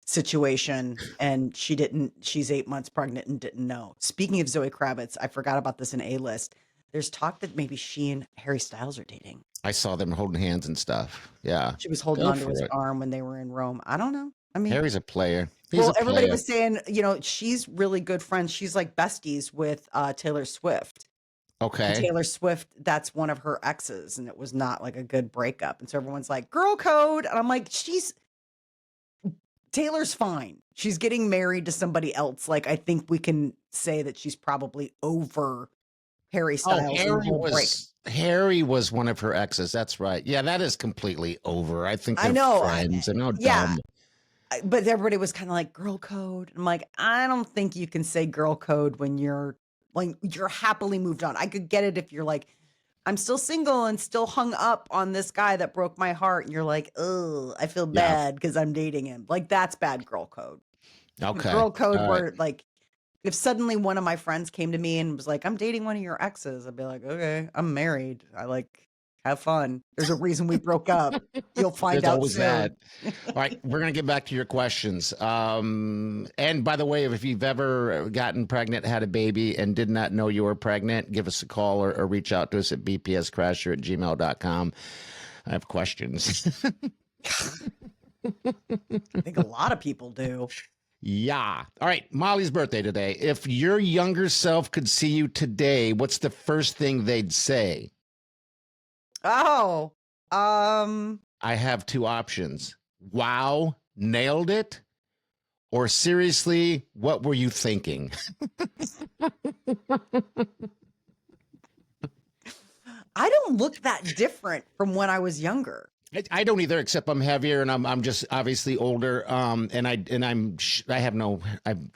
S3: situation and she's 8 months pregnant and didn't know. Speaking of Zoe Kravitz, I forgot about this in A-List. There's talk that maybe she and Harry Styles are dating.
S2: I saw them holding hands and stuff. Yeah.
S3: She was holding
S2: Go
S3: onto
S2: for
S3: his
S2: it.
S3: arm when they were in Rome. I don't know. I mean,
S2: Harry's a player. He's
S3: well,
S2: a
S3: everybody
S2: player.
S3: was saying, she's really good friends. She's like besties with Taylor Swift. And
S2: Okay.
S3: Taylor Swift, that's one of her exes, and it was not like a good breakup. And so everyone's like, girl code. And I'm like, Taylor's fine. She's getting married to somebody else. Like, I think we can say that she's probably over Harry Styles. and the whole break.
S2: Harry was one of her exes. That's right. Yeah, that is completely over. I think
S3: I
S2: they're
S3: know.
S2: friends. And how
S3: yeah.
S2: dumb.
S3: But everybody was kind of like, girl code. I'm like, I don't think you can say girl code when you're happily moved on. I could get it if you're like, I'm still single and still hung up on this guy that broke my heart. And you're like, oh, I feel
S2: Yeah.
S3: bad because I'm dating him. Like, that's bad girl code.
S2: Okay.
S3: Girl code
S2: All
S3: where
S2: right.
S3: like, if suddenly one of my friends came to me and was like, I'm dating one of your exes, I'd be like, okay, I'm married. I have fun. There's a reason we broke up. You'll find
S2: There's
S3: out
S2: always
S3: soon.
S2: that. All right, we're gonna get back to your questions. And by the way, if you've ever gotten pregnant, had a baby, and did not know you were pregnant, give us a call or reach out to us at bpscrasher@gmail.com. I have questions.
S3: I think a lot of people do.
S2: Yeah. All right, Molly's birthday today. If your younger self could see you today, what's the first thing they'd say?
S3: Oh,
S2: I have two options. Wow, nailed it. Or seriously, what were you thinking?
S3: I don't look that different from when I was younger.
S2: I don't either, except I'm heavier and I'm just obviously older. I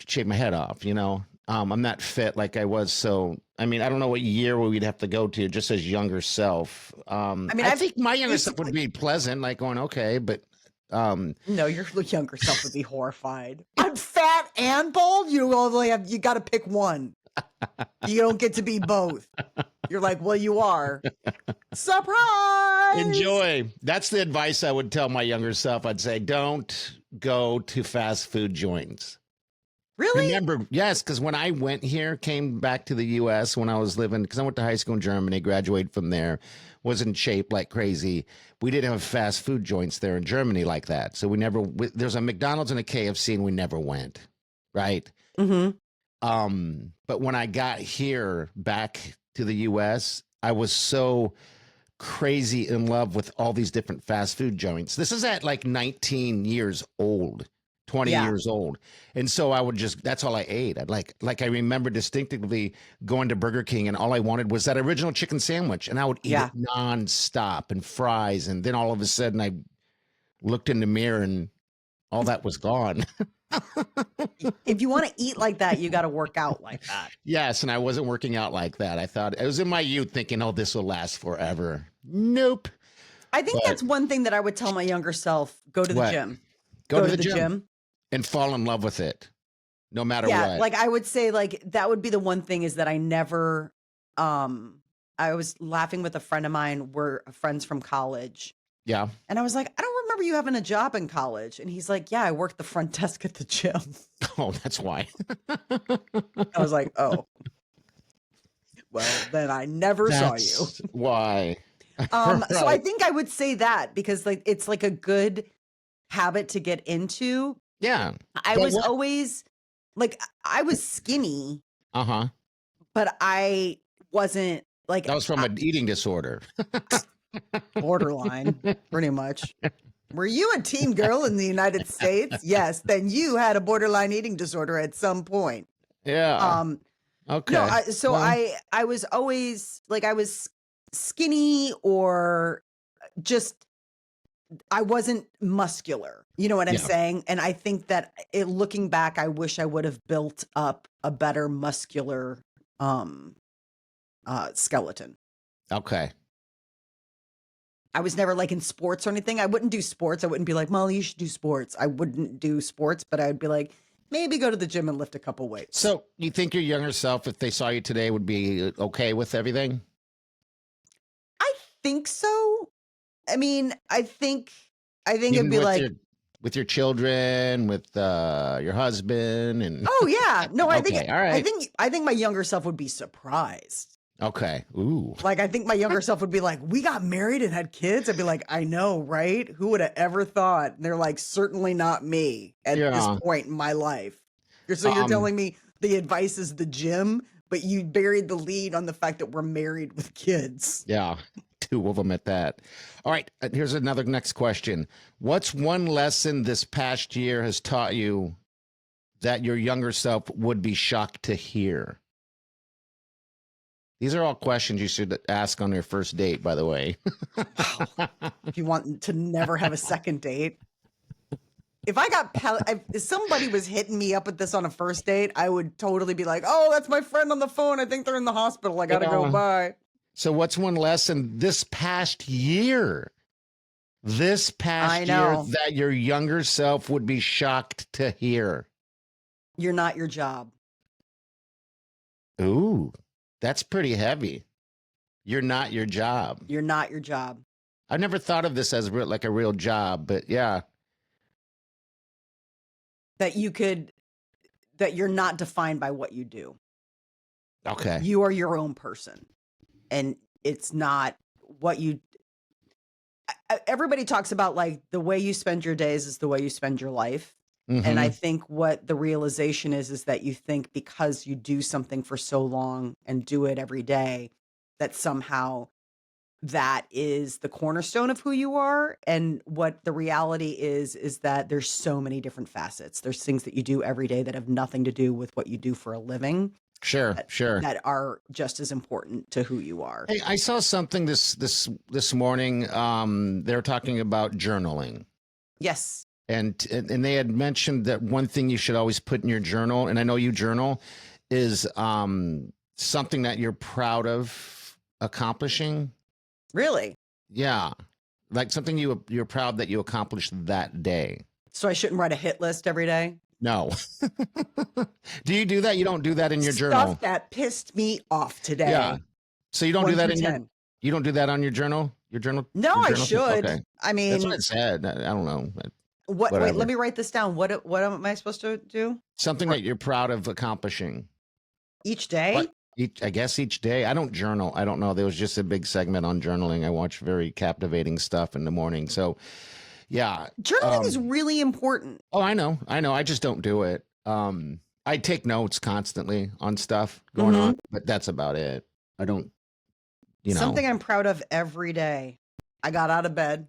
S2: shaved my head off, you know. I'm not fit like I was. So, I mean, I don't know what year we'd have to go to just as younger self.
S3: I mean,
S2: I
S3: I've
S2: think my younger self would
S3: basically
S2: be pleasant, like going, okay, but
S3: no, your younger self would be horrified. I'm fat and bald. You got to pick one. You don't get to be both. You're like, well, you are. Surprise!
S2: enjoy. That's the advice I would tell my younger self. I'd say, don't go to fast food joints.
S3: Really?
S2: Remember, yes, because when I came back to the U.S. when I was living, because I went to high school in Germany, graduated from there, was in shape like crazy. We didn't have fast food joints there in Germany like that. So there's a McDonald's and a KFC and we never went, right?
S3: Mm-hmm.
S2: But when I got here back to the U.S., I was so crazy in love with all these different fast food joints. This is at like 19 years old. 20
S3: Yeah.
S2: years old. And so that's all I ate. I remember distinctively going to Burger King and all I wanted was that original chicken sandwich. And I would eat it nonstop and fries. And then all of a sudden I looked in the mirror and all that was gone.
S3: If you want to eat like that, you got to work out like that.
S2: Yes. And I wasn't working out like that. I thought I was in my youth thinking, oh, this will last forever. Nope.
S3: I think that's one thing that I would tell my younger self, go to the
S2: What?
S3: gym.
S2: Go to the gym. And fall in love with it, no matter what.
S3: Like I would say, like that would be the one thing is that I never. I was laughing with a friend of mine. We're friends from college.
S2: Yeah.
S3: And I was like, I don't remember you having a job in college. And he's like, yeah, I worked the front desk at the gym.
S2: Oh, that's why.
S3: I was like, oh, well, then I never saw you.
S2: Why?
S3: Right. So I think I would say that because like it's like a good habit to get into.
S2: Yeah.
S3: I was always like, I was skinny.
S2: Uh-huh.
S3: But I wasn't like.
S2: That was from an eating disorder.
S3: Borderline, pretty much. Were you a teen girl in the United States? Yes. Then you had a borderline eating disorder at some point.
S2: Yeah. Okay.
S3: No, I was always like, I was skinny or just, I wasn't muscular. You know what I'm saying? And I think that looking back, I wish I would have built up a better muscular skeleton.
S2: Okay.
S3: I was never like in sports or anything. I wouldn't do sports. I wouldn't be like, Molly, you should do sports. I wouldn't do sports, but I would be like, maybe go to the gym and lift a couple weights.
S2: So you think your younger self, if they saw you today, would be okay with everything?
S3: I think so. I mean, I think
S2: Even
S3: it'd be like
S2: with your children, with your husband, and
S3: oh yeah, no, I
S2: Okay,
S3: think
S2: all right.
S3: I think my younger self would be surprised.
S2: okay, ooh,
S3: Like I think my younger self would be like, "We got married and had kids." I'd be like, "I know, right? Who would have ever thought?" And they're like, "Certainly not me at this point in my life." You're telling me the advice is the gym, but you buried the lead on the fact that we're married with kids.
S2: yeah, two of them at that. All right, here's another next question. What's one lesson this past year has taught you that your younger self would be shocked to hear? These are all questions you should ask on your first date, by the way.
S3: If you want to never have a second date. If I got if somebody was hitting me up with this on a first date, I would totally be like, "Oh, that's my friend on the phone. I think they're in the hospital. I got to go by."
S2: So what's one lesson this past year? This past year that your younger self would be shocked to hear?
S3: You're not your job.
S2: Ooh, that's pretty heavy. You're not your job.
S3: You're not your job.
S2: I've never thought of this as like a real job, but yeah.
S3: That you're not defined by what you do.
S2: Okay.
S3: You are your own person. And it's not what you. Everybody talks about like the way you spend your days is the way you spend your life.
S2: Mm-hmm.
S3: And I think what the realization is that you think because you do something for so long and do it every day, that somehow that is the cornerstone of who you are. And what the reality is that there's so many different facets. There's things that you do every day that have nothing to do with what you do for a living.
S2: Sure, sure.
S3: that are just as important to who you are.
S2: Hey, I saw something this morning. They were talking about journaling,
S3: Yes.
S2: and they had mentioned that one thing you should always put in your journal, and I know you journal, is something that you're proud of accomplishing.
S3: Really?
S2: Yeah, like something you're proud that you accomplished that day.
S3: So I shouldn't write a hit list every day?
S2: No. Do you do that? You don't do that in your
S3: Stuff
S2: journal.
S3: that pissed me off today.
S2: Yeah. So you don't do
S3: 1
S2: that
S3: through
S2: in your
S3: 10.
S2: you don't do that on your journal? Your journal?
S3: No,
S2: your
S3: I
S2: journal?
S3: should.
S2: Okay.
S3: I
S2: That's what
S3: mean,
S2: it said. I don't know.
S3: wait,
S2: whatever.
S3: let me write this down. What am I supposed to do
S2: Something that you're proud of accomplishing.
S3: each day?
S2: What? I guess each day. I don't journal. I don't know. There was just a big segment on journaling. I watch very captivating stuff in the morning. So, yeah.
S3: Journaling is really important.
S2: Oh, I know. I just don't do it. I take notes constantly on stuff going on, but that's about it. I don't,
S3: Something I'm proud of every day. I got out of bed.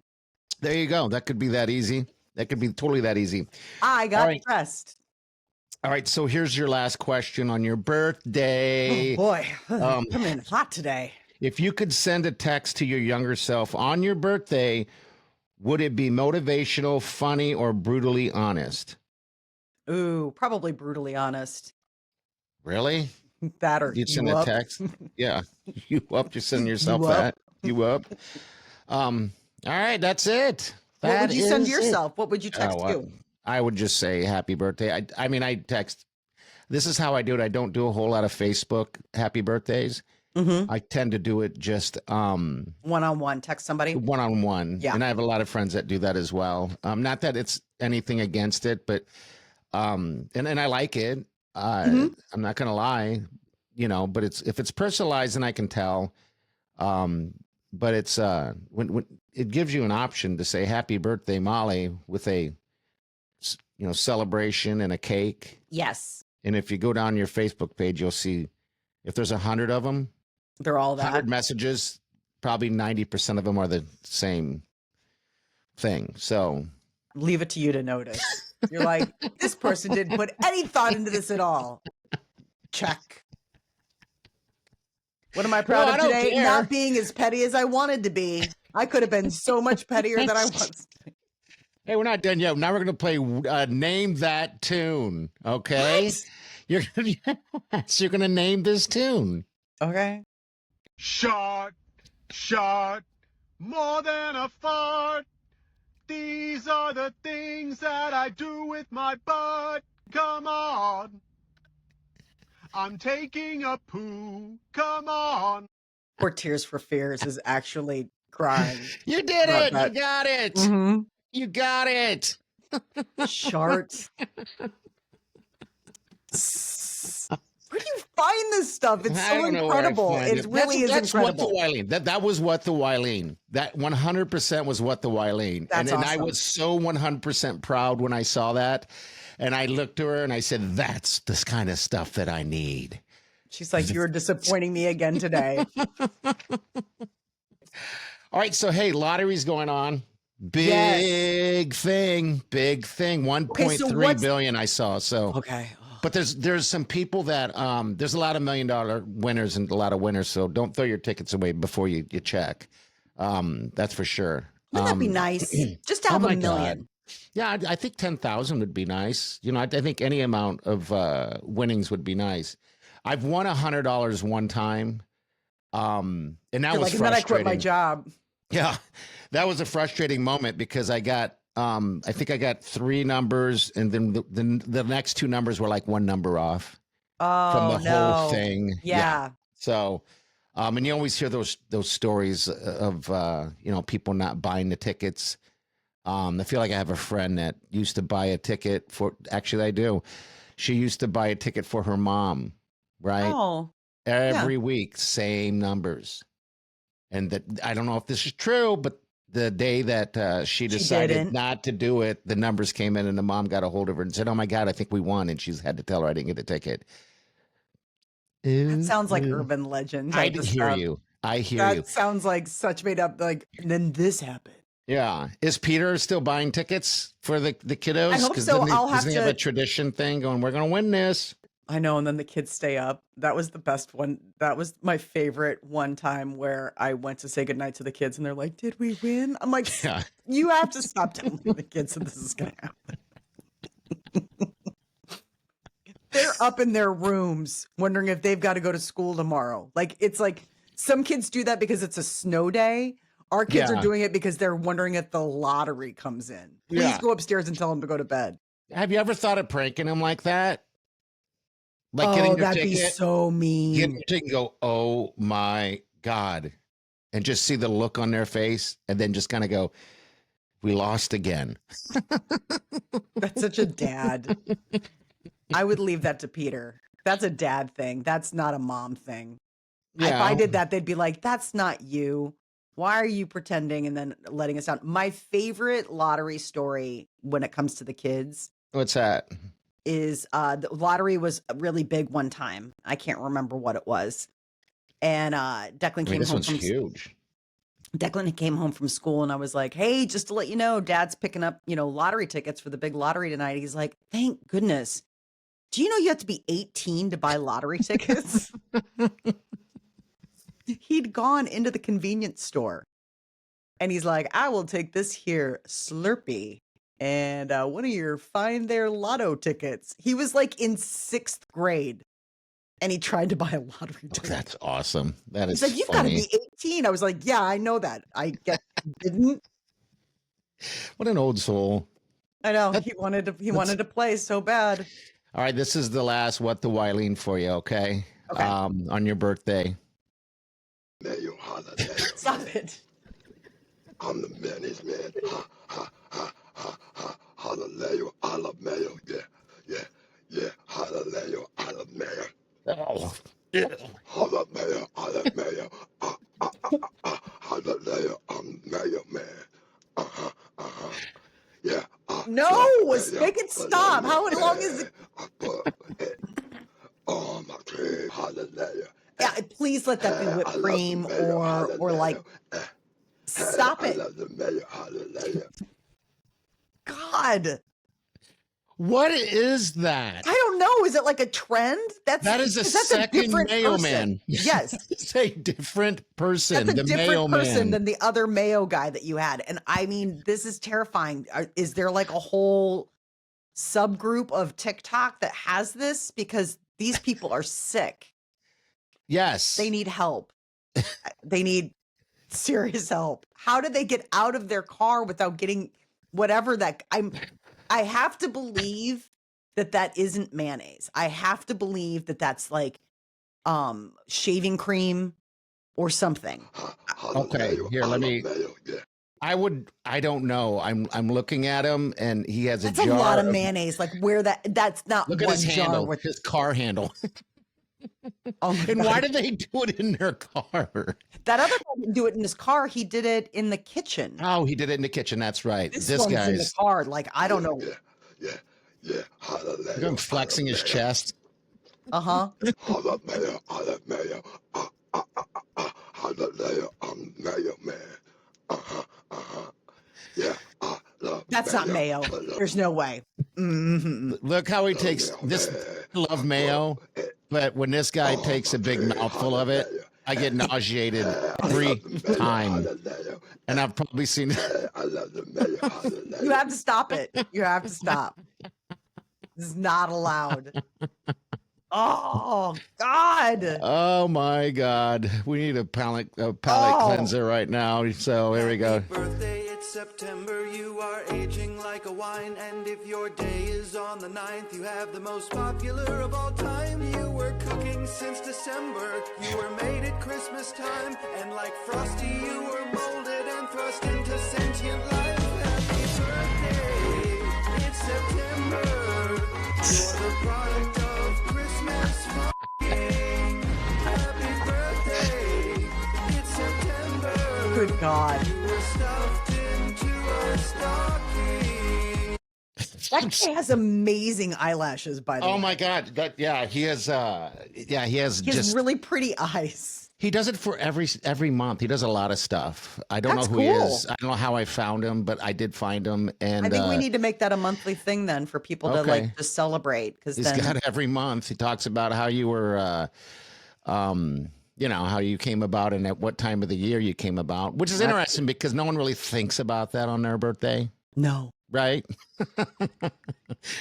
S2: There you go. That could be that easy. That could be totally that easy.
S3: I got dressed.
S2: All right. So here's your last question on your birthday.
S3: Oh boy, coming in hot today.
S2: If you could send a text to your younger self on your birthday, would it be motivational, funny, or brutally honest?
S3: Ooh, probably brutally honest.
S2: Really?
S3: That or
S2: You'd send
S3: you
S2: a
S3: up.
S2: text? Yeah. You up? You're sending yourself
S3: You up?
S2: that? You up? All right. That's it.
S3: What would
S2: That
S3: you send
S2: is it.
S3: yourself? What would you text you?
S2: I would just say happy birthday. I mean, I text. This is how I do it. I don't do a whole lot of Facebook happy birthdays. I tend to do it just
S3: One-on-one, text somebody.
S2: one-on-one.
S3: Yeah.
S2: And I have a lot of friends that do that as well. Not that it's anything against it, but and I like it. I'm not gonna lie, but if it's personalized, then I can tell. But it's when it gives you an option to say happy birthday, Molly, with a celebration and a cake.
S3: Yes.
S2: And if you go down your Facebook page, you'll see if there's 100 of them,
S3: They're all
S2: 100
S3: that.
S2: messages, probably 90% of them are the same thing. So
S3: Leave it to you to notice. You're like, this person didn't put any thought into this at all. Check. What am I proud
S2: No, I
S3: of
S2: don't
S3: today?
S2: care.
S3: Not being as petty as I wanted to be. I could have been so much pettier than I was.
S2: hey, we're not done yet. Now we're going to play Name That Tune. Okay.
S3: What?
S2: You're you're going to name this tune.
S3: Okay.
S7: Short, more than a fart. These are the things that I do with my butt. Come on. I'm taking a poo. Come on.
S3: Poor Tears for Fears is actually crying.
S2: You did
S3: About
S2: it.
S3: that.
S2: You got it.
S3: Mhm.
S2: You got it.
S3: Shart. Where do you find this stuff? It's
S2: I
S3: so
S2: don't know where I
S3: incredible.
S2: find
S3: It really is
S2: that's
S3: incredible.
S2: What the Wileen. That was what the Wileen. That 100% was what the Wileen.
S3: That's
S2: and I
S3: awesome.
S2: was so 100% proud when I saw that. And I looked to her and I said, that's this kind of stuff that I need.
S3: She's like, you're disappointing me again today.
S2: All right. So, hey, lottery's going on. Big thing. 1.3 billion I saw. So,
S3: Okay.
S2: but there's some people that there's a lot of $1 million winners and a lot of winners. So don't throw your tickets away before you check. That's for sure.
S3: Wouldn't that be nice? Just to
S2: oh
S3: have
S2: my
S3: $1 million.
S2: God. Yeah, I think 10,000 would be nice. I think any amount of winnings would be nice. I've won $100 one time, and that
S3: You're
S2: was
S3: like, and then I quit
S2: frustrating.
S3: my job.
S2: Yeah, that was a frustrating moment because I got, I think I got 3 numbers, and then the next 2 numbers were like 1 number off
S3: Oh,
S2: from the
S3: no.
S2: whole thing.
S3: Yeah.
S2: So, and you always hear those stories of people not buying the tickets. I feel like I have a friend that used to buy a ticket for. Actually, I do. She used to buy a ticket for her mom, right?
S3: Oh,
S2: Every week, same numbers. And that I don't know if this is true, but the day that she decided
S3: didn't.
S2: not to do it, the numbers came in, and the mom got a hold of her and said, "Oh my God, I think we won." And she's had to tell her I didn't get a ticket.
S3: that sounds like urban legend.
S2: I
S3: type of
S2: hear
S3: stuff.
S2: you. I hear
S3: That
S2: you.
S3: sounds like such made up. Like, and then this happened.
S2: Yeah. Is Peter still buying tickets for the kiddos?
S3: I hope
S2: 'Cause
S3: so.
S2: doesn't he-
S3: I'll have
S2: doesn't he have
S3: to-
S2: a tradition thing going, we're going to win this.
S3: I know, and then the kids stay up. That was the best one. That was my favorite one time where I went to say goodnight to the kids and they're like, "Did we win?" I'm like,
S2: Yeah.
S3: "You have to stop telling the kids that this is going to happen." They're up in their rooms wondering if they've got to go to school tomorrow. Like, it's like some kids do that because it's a snow day. Our kids are
S2: Yeah.
S3: doing it because they're wondering if the lottery comes in. Please
S2: Yeah.
S3: go upstairs and tell them to go to bed.
S2: Have you ever thought of pranking them like that? Like getting their
S3: that'd be
S2: ticket,
S3: so
S2: getting
S3: mean.
S2: their ticket and go, oh my God. And just see the look on their face and then just kind of go, we lost again.
S3: That's such a dad. I would leave that to Peter. That's a dad thing. That's not a mom thing. If I did that, they'd be like, that's not you. Why are you pretending and then letting us down? My favorite lottery story when it comes to the kids
S2: What's that?
S3: is the lottery was really big one time. I can't remember what it was. And Declan
S2: I mean,
S3: came
S2: this
S3: home
S2: one's
S3: from
S2: huge.
S3: Declan came home from school and I was like, hey, just to let you know, Dad's picking up, lottery tickets for the big lottery tonight. He's like, thank goodness. Do you know you have to be 18 to buy lottery tickets? He'd gone into the convenience store and he's like, I will take this here Slurpee and one of your find their lotto tickets. He was like in 6th grade and he tried to buy a lottery ticket.
S2: That's awesome. That is
S3: He's like, you've got to
S2: funny.
S3: be 18. I was like, yeah, I know that. I guess you didn't.
S2: What an old soul.
S3: I know.
S2: That-
S3: He wanted to play so bad.
S2: All right, this is the last What the Wileen for you, okay?
S3: Okay.
S2: On your birthday.
S8: Mayo holiday.
S3: Stop it.
S8: I'm the man's man. Ha, ha, ha, ha, ha. Hallelujah. I love mayo. Yeah, yeah, yeah. Hallelujah. I love mayo.
S2: Oh.
S8: Hallelujah. I love mayo. Hallelujah. I'm mayo man. Yeah.
S3: No, make it stop. How long is it?
S8: Oh, my cream. Hallelujah.
S3: Yeah, please let that be whipped cream or like stop
S8: I
S3: it.
S8: love the mayo. Hallelujah.
S3: God.
S2: What is that?
S3: I don't know. Is it like a trend?
S2: That is a
S3: 'cause
S2: second
S3: different
S2: Mayo
S3: person.
S2: Man.
S3: Yes.
S2: It's a different person.
S3: That's a
S2: the Mayo
S3: different person
S2: Man.
S3: than the other Mayo guy that you had. And I mean, this is terrifying. Is there like a whole subgroup of TikTok that has this? Because these people are sick.
S2: Yes.
S3: They need help. They need serious help. How did they get out of their car without getting whatever that I have to believe that isn't mayonnaise. I have to believe that that's like shaving cream or something.
S2: Okay, here, let me. I don't know. I'm looking at him and he has
S3: That's
S2: a jar.
S3: a lot of mayonnaise. Like where that's not
S2: Look at
S3: one
S2: his
S3: jar
S2: handle,
S3: with
S2: his car handle.
S3: Oh my
S2: And
S3: God.
S2: why did they do it in their car?
S3: That other guy didn't do it in his car. He did it in the kitchen.
S2: Oh, he did it in the kitchen. That's right.
S3: This
S2: This
S3: one's in the
S2: guy's
S3: car. Like, I don't know.
S8: Yeah. Hallelujah.
S2: look at him flexing his chest.
S3: Uh-huh.
S8: Hallelujah. Hallelujah. Hallelujah. I'm mayo man. Yeah.
S3: That's not mayo. There's no way. Mhm.
S2: Look how he takes this. I love mayo, but when this guy takes a big mouthful of it, I get nauseated every time. And I've probably seen
S8: I love the mayo.
S3: You have to stop it. You have to stop. This is not allowed. Oh, God.
S2: Oh my God. We need a palate
S3: Oh.
S2: cleanser right now. So here we go.
S5: Happy birthday, it's September, you are aging like a wine. And if your day is on the 9th, you have the most popular of all time. You were cooking since December, you were made at Christmas time. And like Frosty, you were molded and thrust into sentient life. Happy birthday, it's September, you're the product of Christmas fucking. Happy birthday, it's September.
S3: Good God.
S5: You were stuffed into a stocking.
S3: That guy has amazing eyelashes, by the way.
S2: Oh my God. He has
S3: He has
S2: just
S3: really pretty eyes.
S2: He does it for every month. He does a lot of stuff. I don't
S3: That's
S2: know who he
S3: cool.
S2: is. I don't know how I found him, but I did find him. And
S3: I think we need to make that a monthly thing then for people to
S2: Okay.
S3: like just celebrate, because
S2: he's
S3: then
S2: got every month. He talks about how you were, how you came about and at what time of the year you came about, which is
S3: That's-
S2: interesting because no one really thinks about that on their birthday,
S3: no,
S2: right?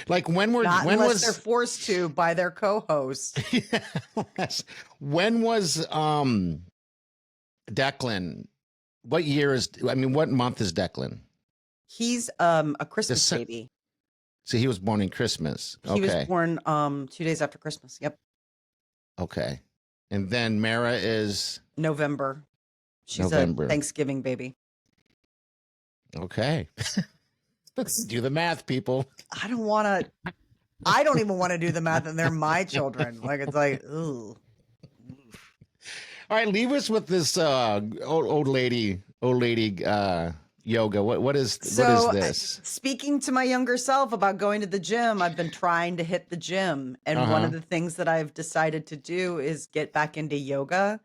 S2: Like
S3: not unless
S2: was
S3: they're forced to by their co-host.
S2: when was Declan? What month is Declan?
S3: He's a Christmas
S2: Dece-
S3: baby.
S2: So he was born in Christmas.
S3: He was born 2 days after Christmas. Yep.
S2: Okay. And then Mara is
S3: November. She's
S2: November.
S3: a Thanksgiving baby.
S2: Okay. Let's do the math, people.
S3: I don't even want to do the math, and they're my children. Like, it's like, ooh.
S2: All right, leave us with this old lady yoga. What is this?
S3: Speaking to my younger self about going to the gym, I've been trying to hit the gym. And one of the things that I've decided to do is get back into yoga.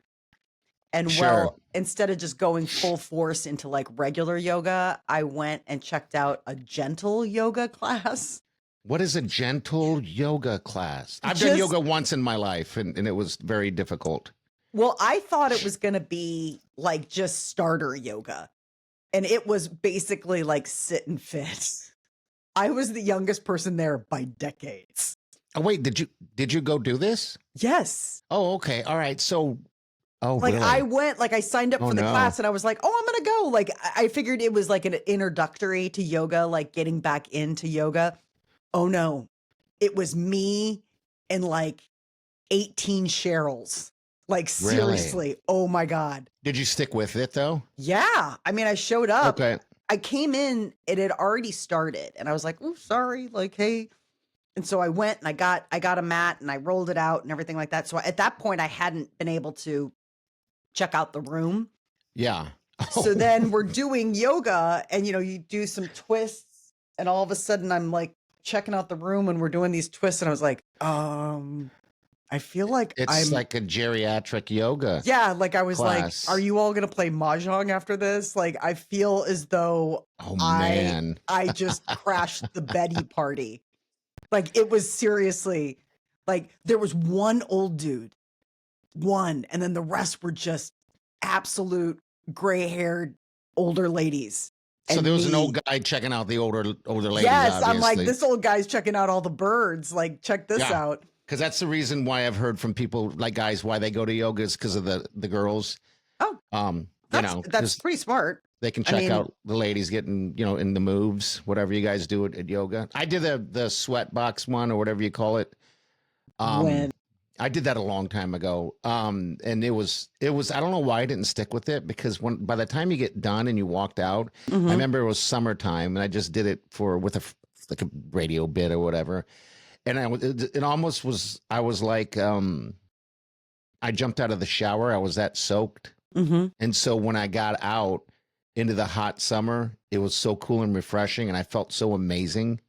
S3: And well, instead of just going full force into like regular yoga, I went and checked out a gentle yoga class.
S2: What is a gentle yoga class? I've done yoga once in my life, and it was very difficult.
S3: Well, I thought it was going to be like just starter yoga. And it was basically like sit and fit. I was the youngest person there by decades.
S2: Oh, wait, did you go do this?
S3: Yes.
S2: Oh, okay. All right. So,
S3: like
S2: really?
S3: I went, like I signed up for the class and I was like, oh, I'm going to go. Like I figured it was like an introductory to yoga, like getting back into yoga. Oh no, it was me and like 18 Cheryls. Like seriously.
S2: Really?
S3: Oh my God.
S2: Did you stick with it though?
S3: Yeah. I mean, I showed up.
S2: Okay.
S3: I came in, it had already started, and I was like, oh, sorry. Like, hey. And so I went and I got a mat and I rolled it out and everything like that. So at that point I hadn't been able to check out the room.
S2: Yeah.
S3: So then we're doing yoga and, you do some twists and all of a sudden I'm like checking out the room and we're doing these twists. And I was like, I feel like
S2: it's like a geriatric yoga.
S3: Yeah. Like I was
S2: class.
S3: like, are you all going to play Mahjong after this? Like, I feel as though I just crashed the Betty party. Like it was seriously like there was one old dude, and then the rest were just absolute gray haired older ladies.
S2: So there was an old guy checking out the older ladies.
S3: Yes,
S2: obviously.
S3: I'm like, this old guy's checking out all the birds. Like, check this out.
S2: Because that's the reason why I've heard from people like guys why they go to yoga is because of the girls.
S3: Oh, that's pretty smart.
S2: They can check out the ladies getting in the moves, whatever you guys do at yoga. I did the sweat box one or whatever you call it.
S3: When
S2: I did that a long time ago. And it was I don't know why I didn't stick with it because by the time you get done and you walked out, I remember it was summertime and I just did it with a radio bit or whatever. And it almost was, I was like, I jumped out of the shower. I was that soaked. And so when I got out into the hot summer, it was so cool and refreshing. And I felt so amazing.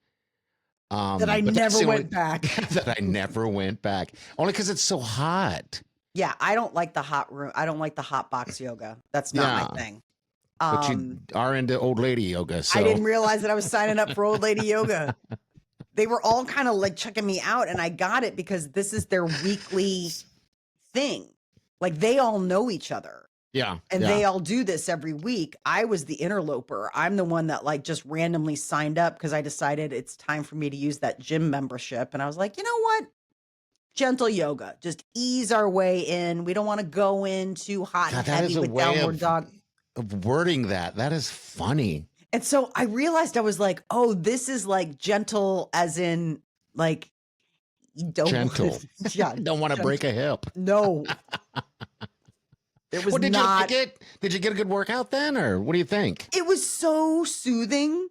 S3: That I never went back.
S2: That I never went back. Only because it's so hot.
S3: Yeah. I don't like the hot room. I don't like the hot box yoga. That's not my thing.
S2: But you are into old lady yoga. So
S3: I didn't realize that I was signing up for old lady yoga. They were all kind of like checking me out and I got it because this is their weekly thing. Like they all know each other.
S2: Yeah.
S3: And they all do this every week. I was the interloper. I'm the one that like just randomly signed up because I decided it's time for me to use that gym membership. And I was like, you know what? Gentle yoga. Just ease our way in. We don't want to go in too hot and heavy with downward dog.
S2: Of wording that. That is funny.
S3: And so I realized I was like, oh, this is like gentle as in like you don't
S2: gentle. Don't want to break a hip.
S3: No. It was not.
S2: Did you get a good workout then, or what do you think?
S3: It was so soothing.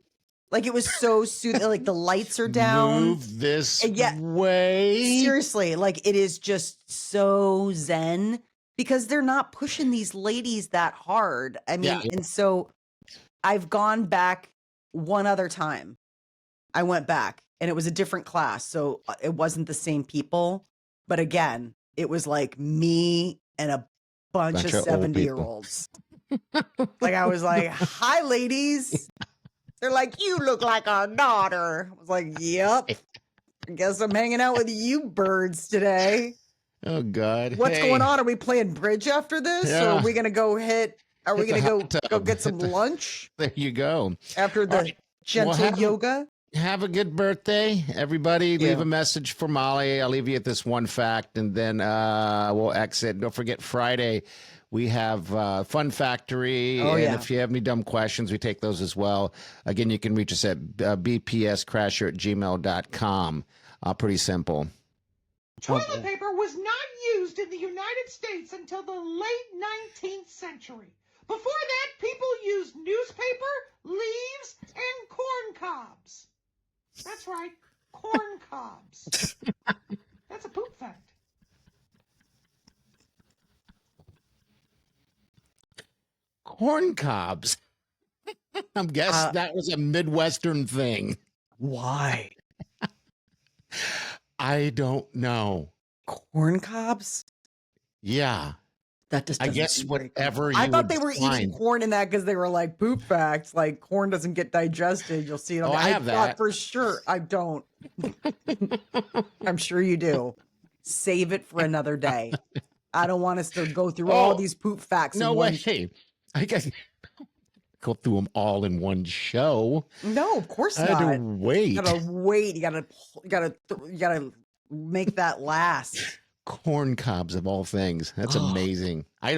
S3: Like it was so soothing. Like the lights are down.
S2: Move this way.
S3: Seriously, like it is just so zen because they're not pushing these ladies that hard. I mean, and so I've gone back one other time. I went back and it was a different class. So it wasn't the same people. But again, it was like me and a bunch of
S2: old
S3: 70-year-olds. Like, I was like, hi, ladies. They're like, you look like our daughter. I was like, yep. I guess I'm hanging out with you birds today.
S2: Oh, God.
S3: What's going on? Are we playing bridge after this? Or are we going to go are we going to go get some lunch?
S2: There you go.
S3: After the gentle yoga?
S2: Have a good birthday, everybody.
S3: Yeah.
S2: Leave a message for Molly. I'll leave you at this one fact, and then we'll exit. Don't forget, Friday, we have Fun Factory.
S3: Oh,
S2: and if you have any dumb questions, we take those as well. Again, you can reach us at bpscrasher@gmail.com. Pretty simple.
S9: Toilet paper was not used in the United States until the late 19th century. Before that, people used newspaper, leaves, and corn cobs. That's right, corn cobs. That's a poop fact.
S2: Corn cobs. I'm guessing that was a Midwestern thing.
S3: Why?
S2: I don't know.
S3: Corn cobs?
S2: Yeah.
S3: That just
S2: I
S3: doesn't
S2: guess
S3: seem very
S2: whatever
S3: common.
S2: you
S3: I thought
S2: would
S3: they were eating
S2: find.
S3: corn in that because they were like poop facts. Like corn doesn't get digested. You'll see it on
S2: Oh,
S3: the
S2: I have
S3: thought
S2: that.
S3: for sure. I don't. I'm sure you do. Save it for another day. I don't want us to go through all these poop facts.
S2: No
S3: in
S2: way.
S3: one...
S2: Hey, I guess go through them all in one show.
S3: No, of course
S2: I
S3: not.
S2: had to wait.
S3: You gotta wait. You gotta make that last.
S2: Corn cobs of all things. That's amazing. I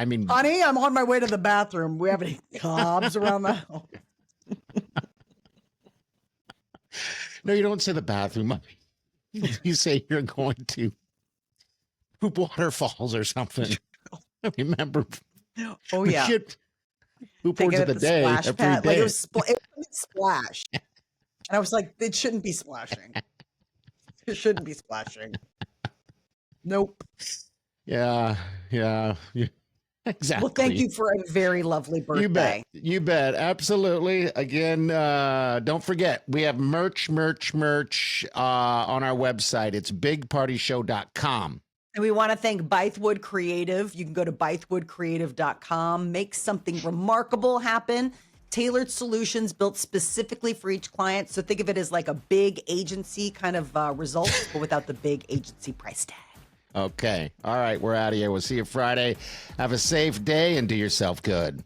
S2: mean,
S3: Honey, I'm on my way to the bathroom. We have any cobs around the house?
S2: no, you don't say the bathroom. You say you're going to poop waterfalls or something. I remember.
S3: Oh yeah.
S2: Poop
S3: Taking
S2: words of
S3: it
S2: the day
S3: splash
S2: every
S3: pad.
S2: day.
S3: Like it was splash. And I was like, it shouldn't be splashing. It shouldn't be splashing. Nope.
S2: Yeah. Exactly.
S3: Well, thank you for a very lovely birthday.
S2: You bet. Absolutely. Again, don't forget, we have merch on our website. It's bigpartyshow.com.
S3: And we want to thank Bythewood Creative. You can go to bythewoodcreative.com, make something remarkable happen. Tailored solutions built specifically for each client. So think of it as like a big agency kind of results, but without the big agency price tag.
S2: Okay. All right. We're out of here. We'll see you Friday. Have a safe day and do yourself good.